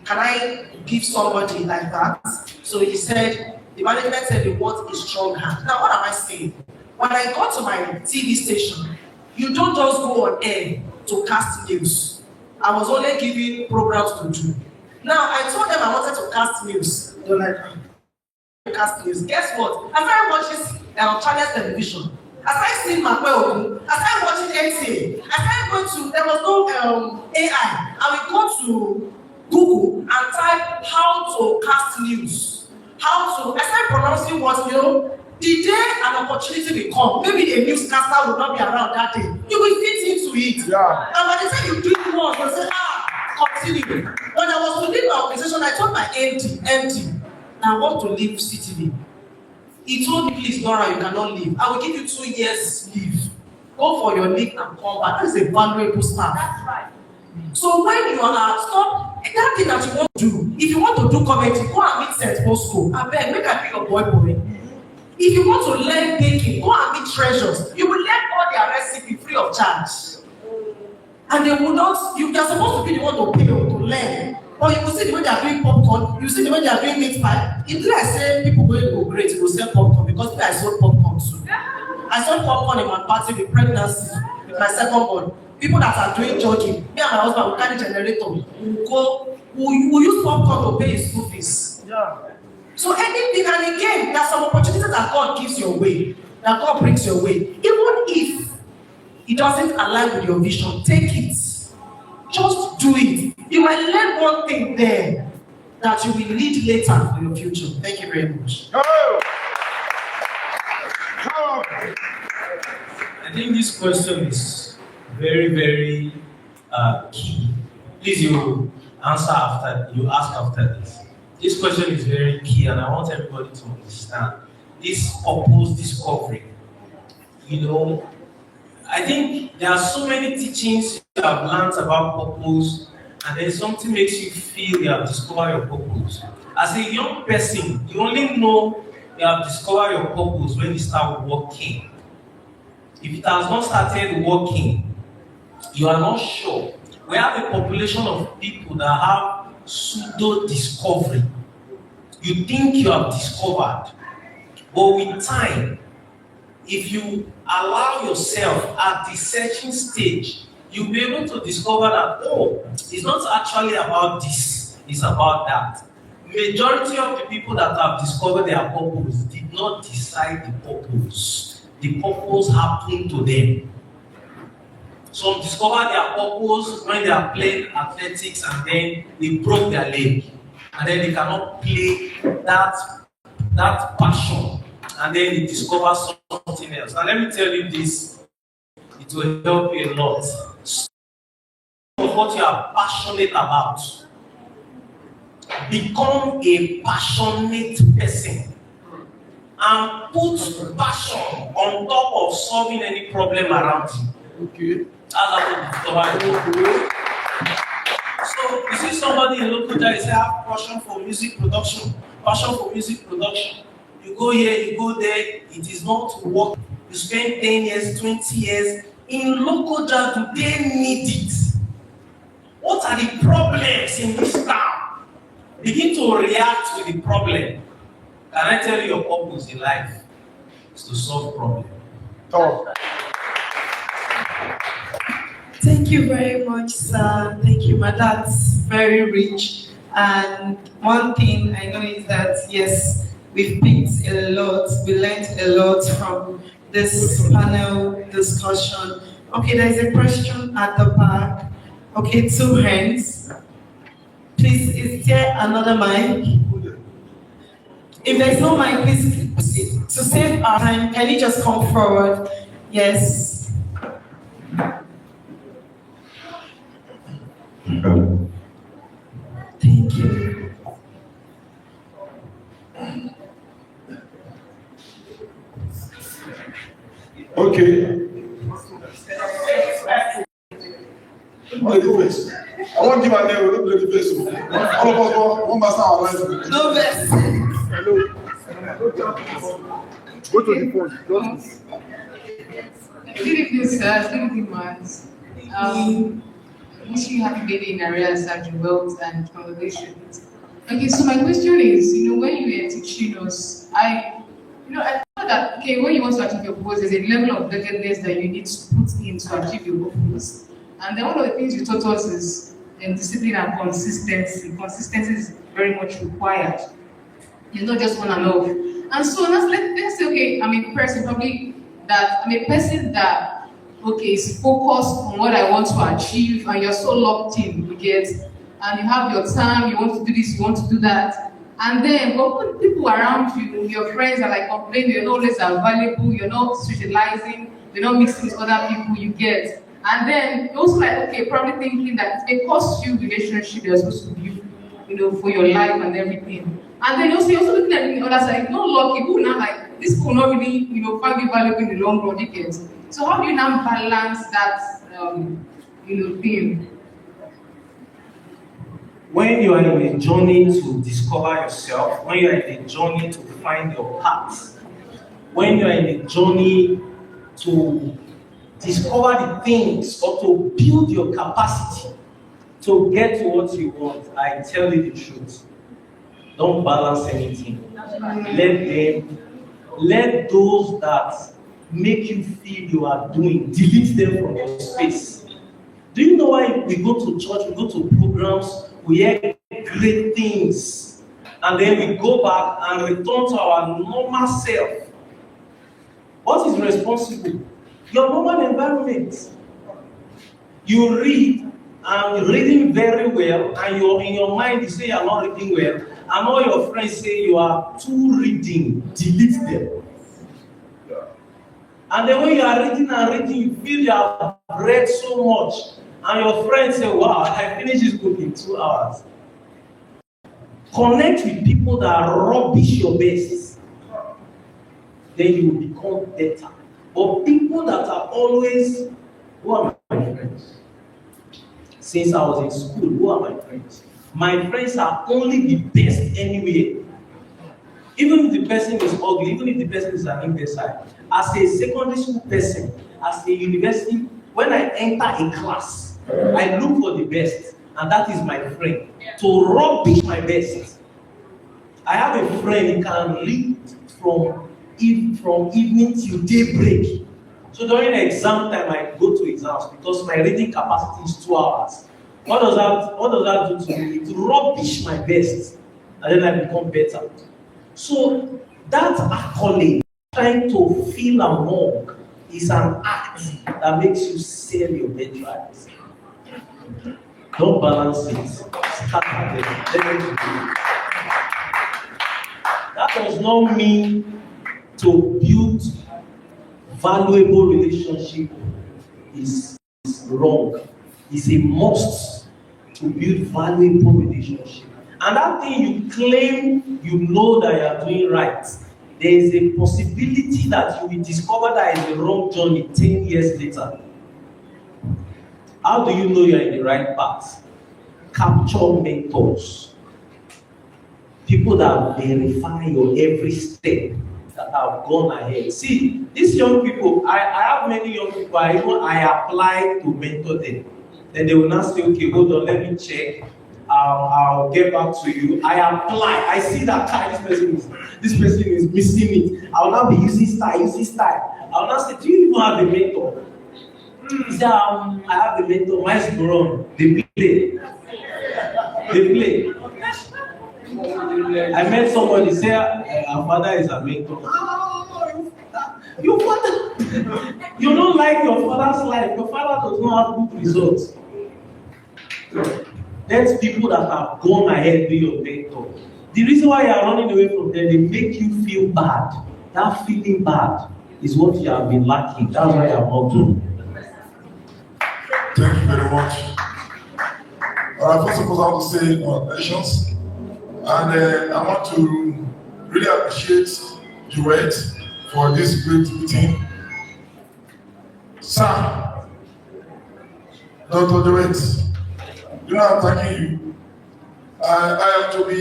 can I give somebody like that? So he said, the management said they want a strong hand. Now, what am I saying? When I got to my TV station, you don't just go on air to cast news. I was only giving programs to do. Now, I told them I wanted to cast news. They're like, cast news. Guess what? As I watch this Channels television, as I see Makwe, as I watching NTA, as I go to, there was no AI. I will go to Google and type how to cast news. As I pronouncing what, you know, the day an opportunity will come, maybe a newscaster will not be around that day, you will fit into it. Yeah. And by the time you do it once, you'll say, continue. When I was to leave my organization, I told my MD, I want to leave CTV. He told me, please, Nora, you cannot leave. I will give you 2 years leave. Go for your leave and come back. That is a valuable staff. That's right. So when you are stop that thing that you want to do, if you want to do comedy, go and meet St. Bosco. I beg, make I be your boy. If you want to learn baking, go and meet Treasures. You will learn all their recipe free of charge. And they will not, you are supposed to be the one to pay to learn. Or you will see the way they are doing popcorn, you see the way they are doing meat pie. If I say people will go great, you will sell popcorn because I sold popcorn too. I sold popcorn in my party with pregnancy, with my second born. people that are doing jogging, me and my husband will carry generator, we'll use popcorn to pay his school fees. Yeah. So anything, and again, there are some opportunities that God gives your way, that God brings your way. Even if it doesn't align with your vision, take it. Just do it. You might learn one thing there that you will need later for your future. Thank you very much. Oh. I think this question is very, very key. Please, you answer after, you ask after this. This question is very key, and I want everybody to understand this purpose discovery. You know, I think there are so many teachings you have learned about purpose, and then something makes you feel you have discovered your purpose. As a young person, you only know you have discovered your purpose when you start working. If it has not started working, you are not sure. We have a population of people that have pseudo-discovery. You think you have discovered, but with time, if you allow yourself at the searching stage, you'll be able to discover that, oh, it's not actually about this, it's about that. Majority of the people that have discovered their purpose did not decide the purpose. The purpose happened to them. Some discovered their purpose when they are playing athletics and then they broke their leg. And then they cannot play that passion. And then they discover something else. And let me tell you this, it will help you a lot. Of what you are passionate about. Become a passionate person. And put passion on top of solving any problem around you. Okay. That's how to discover it. So you see somebody in local that is have passion for music production, passion for music production. You go here, you go there, it is not work. You spend 10 years, 20 years in local jazz. Do they need it? What are the problems in this town? Begin to react to the problem. Can I tell you your purpose in life is to solve problems? Oh. Thank you very much, sir. Thank you, ma. That's very rich. And one thing I know is that, yes, we've picked a lot, we learned a lot from this panel discussion. Okay, there's a question at the back. Okay, 2 hands. Please, is there another mic? If there's no mic, please, to save our time, can you just come forward? Yes. Thank you. Okay. Lady first. I want to give a name. Let lady first. All of us one master our life. No verse. Hello. Go to the phone. Good evening, sir. Good evening, Mars. Wish you happy baby in areas such as wealth and conversations. Okay, so my question is, when you were teaching us, I thought that, okay, when you want to achieve your purpose, there's a level of doggedness that you need to put in to achieve your purpose. And then one of the things you taught us is discipline and consistency. Consistency is very much required. It's not just one and off. And so let's say, okay, I'm a person that is focused on what I want to achieve, and you're so locked in, and you have your time, you want to do this, you want to do that. And then but people around you, your friends are like complaining, you're not always available, you're not socializing, you're not mixing with other people you get. And then you're also like, okay, probably thinking that it may cost you relationship you're supposed to build, for your life and everything. And then you're also looking at the other side, not lucky, people now like, this will not really, find you valuable in the long run, you get. So how do you now balance that, thing? When you are in a journey to discover yourself, when you are in a journey to find your path, when you are in a journey to discover the things or to build your capacity to get to what you want, I tell you the truth. Don't balance anything. Let those that make you feel you are doing, delete them from your space. Do you know why we go to church, we go to programs, we hear great things, and then we go back and return to our normal self? What is responsible? Your normal environment. You read, and you're reading very well, and you're in your mind, you say you're not reading well, and all your friends say you are too reading, delete them. And then when you are reading and reading, you feel you have read so much, and your friends say, wow, I finished this book in 2 hours. Connect with people that rubbish your best. Then you will become better. But people that are always, who are my friends? Since I was in school, who are my friends? My friends are only the best anyway. Even if the person is ugly, even if the person is an imbecile. As a secondary school person, as a university, when I enter a class, I look for the best, and that is my friend. To rubbish my best. I have a friend who can read from evening till daybreak. So during exam time, I go to exams because my reading capacity is 2 hours. What does that do to me? It rubbish my best, and then I become better. So that accolade, trying to feel among, is an act that makes you sell your birthright. Don't balance it. Start at it. That does not mean to build valuable relationship is wrong. It's a must to build valuable relationship. And that thing you claim you know that you are doing right, there is a possibility that you will discover that is a wrong journey 10 years later. How do you know you are in the right path? Capture mentors. People that verify your every step, that have gone ahead. See, these young people, I have many young people, I apply to mentor them. Then they will now say, okay, hold on, let me check. I'll get back to you. I apply. I see that this person is missing it. I'll now be using style. I'll now say, do you even have a mentor? He said, I have a mentor. Mine's grown. They play. I met somebody say, our father is a mentor. Your father. You don't like your father's life. Your father does not have good results. Let people that have gone ahead be your mentor. The reason why you are running away from them, they make you feel bad. That feeling bad is what you have been lacking. That's why you are not doing. Thank you very much. First of all, I want to say congratulations. And I want to really appreciate Duet for this great meeting. Sir, Dr. Duet, you know I'm thanking you. I am to be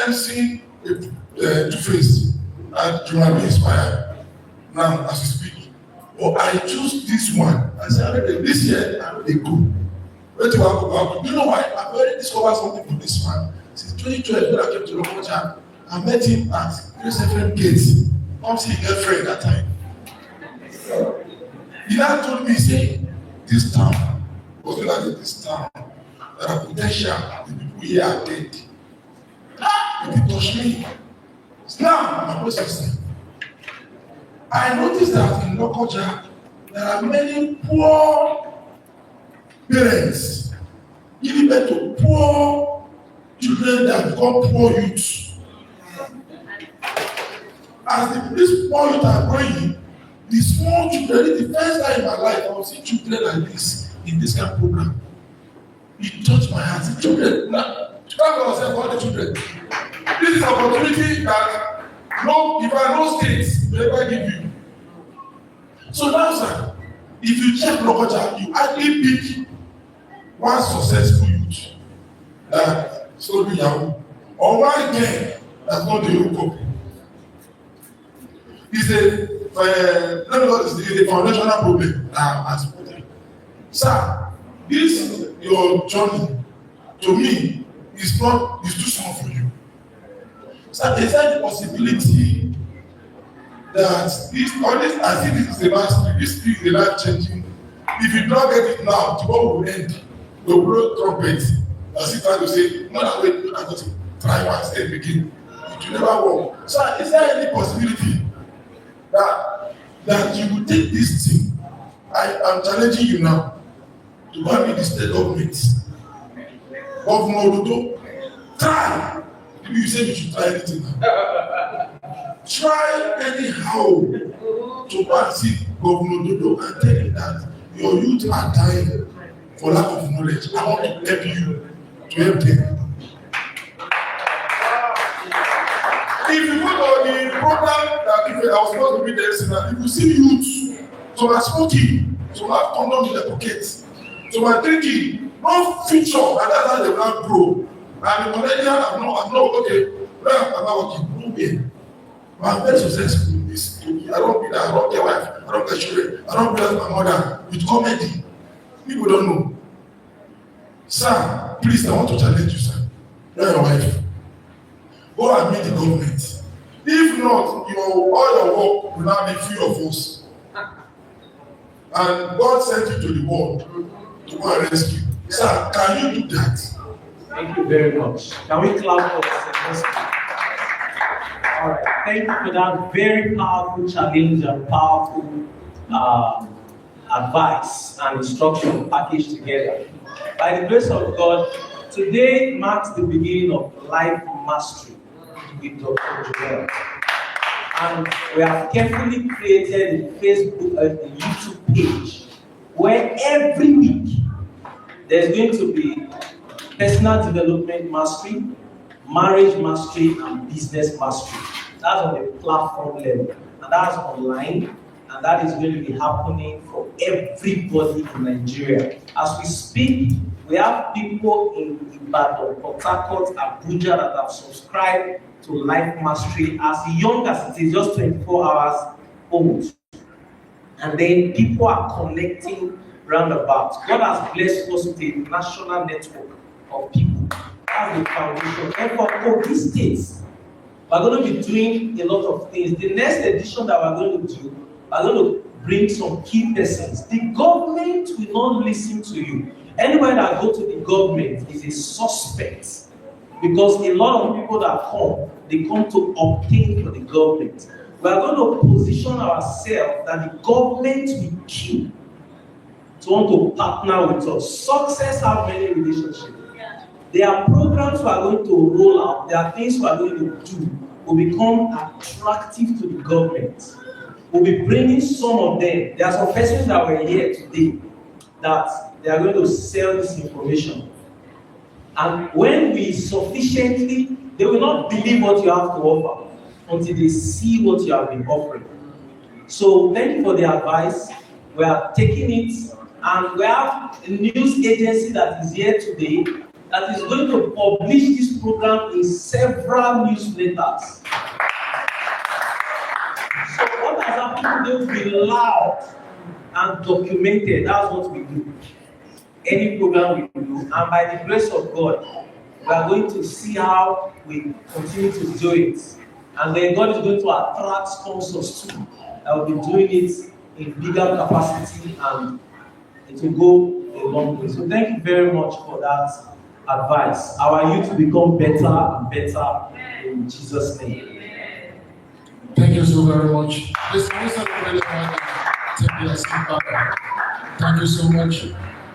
MC Two-Face and you might be inspired now as you speak. But I choose this one. I said, this year I'm a good. Wait till I go back. You know why? I've already discovered something from this man. Since 2012, when I came to Lokoja, I met him at Grace FM Gates. Come see his girlfriend that time. He now told me, say, this town, was like this town, there are potential, the people here are dead. If you touch me, now my process. I noticed that in Lokoja, there are many poor parents giving birth to poor children that become poor youths. As these poor youths are growing, the small children, this is the first time in my life I will see children like this in this kind of program. It touched my heart. The children, all the children. This is an opportunity that if I know states, will never give you. So now, sir, if you check Lokoja, you actually pick one successful youth that so do Yahoo, or one girl that's not the Yahoo. It's a foundational problem as well. Sir, this your journey to me is too small for you. So is there the possibility that I see this is a life changing If you do not get it now, tomorrow will end. We'll blow trumpet. As if trying to say, no, no, wait, I got to try once and begin. It will never work. So, is there any possibility that you will take this thing? I am challenging you now to go with the state government. Governor Ododo, try. Maybe you say you should try anything now. Try anyhow to go and see Governor Ododo and tell him that your youth are dying for lack of knowledge. I want to help you to help them. If you go to the program that I was supposed to be there, you will see youth. Some are smoking, some are condom in their pockets, some are drinking. No future, and that's how they will not grow. And the millennials have no, okay, where am I working? No way. I'm very successful in this. I don't get wife, I don't get children, I don't get my mother with comedy. People don't know. Sir, please, I want to challenge you, sir. You're your wife. Go and meet the government. If not, all your work will not be free of us. And God sent you to the world to go and rescue. Sir, can you do that? Thank you very much. Can we clap for this? All right. Thank you for that very powerful challenge and powerful advice and instruction packaged together. By the grace of God, today marks the beginning of Life Mastery with Dr. Joel. And we have carefully created a Facebook and a YouTube page where every week there's going to be personal development mastery, marriage mastery, and business mastery. That's on the platform level, and that's online, and that is going to be happening for everybody in Nigeria. As we speak, we have people in Ibadan, Port Harcourt, Abuja that have subscribed to Life Mastery as young as it is, just 24 hours old. And then people are connecting roundabouts. God has blessed us with a national network of people. That's the foundation. And for Kogi States, we're going to be doing a lot of things. The next edition that we're going to do, we're going to bring some key persons. The government will not listen to you. Anyone that go to the government is a suspect. Because a lot of people that come, they come to obtain for the government. We are going to position ourselves that the government will keep to want to partner with us. Success have many relationships. There are programs we are going to roll out. There are things we are going to do will become attractive to the government. We'll be bringing some of them. There are some persons that were here today that they are going to sell this information. And when we sufficiently, they will not believe what you have to offer until they see what you have been offering. So thank you for the advice. We are taking it, and we have a news agency that is here today that is going to publish this program in several newsletters. So what has happened today will be loud and documented. That's what we do. Any program we do, and by the grace of God, we are going to see how we continue to do it. And then God is going to attract sponsors too. I will be doing it in bigger capacity, and it will go a long way. So thank you very much for that advice. Our youth will become better and better in Jesus' name. Thank you so very much. Thank you so much.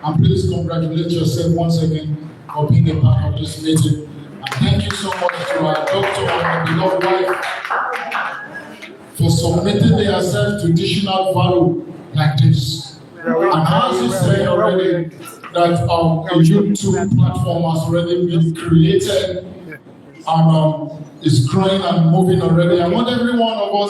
And please congratulate yourself once again for being a part of this meeting. And thank you so much to our doctor and beloved wife for submitting themselves to additional value like this. And as you said already, that a YouTube platform has already been created and is growing and moving already. I want every one of us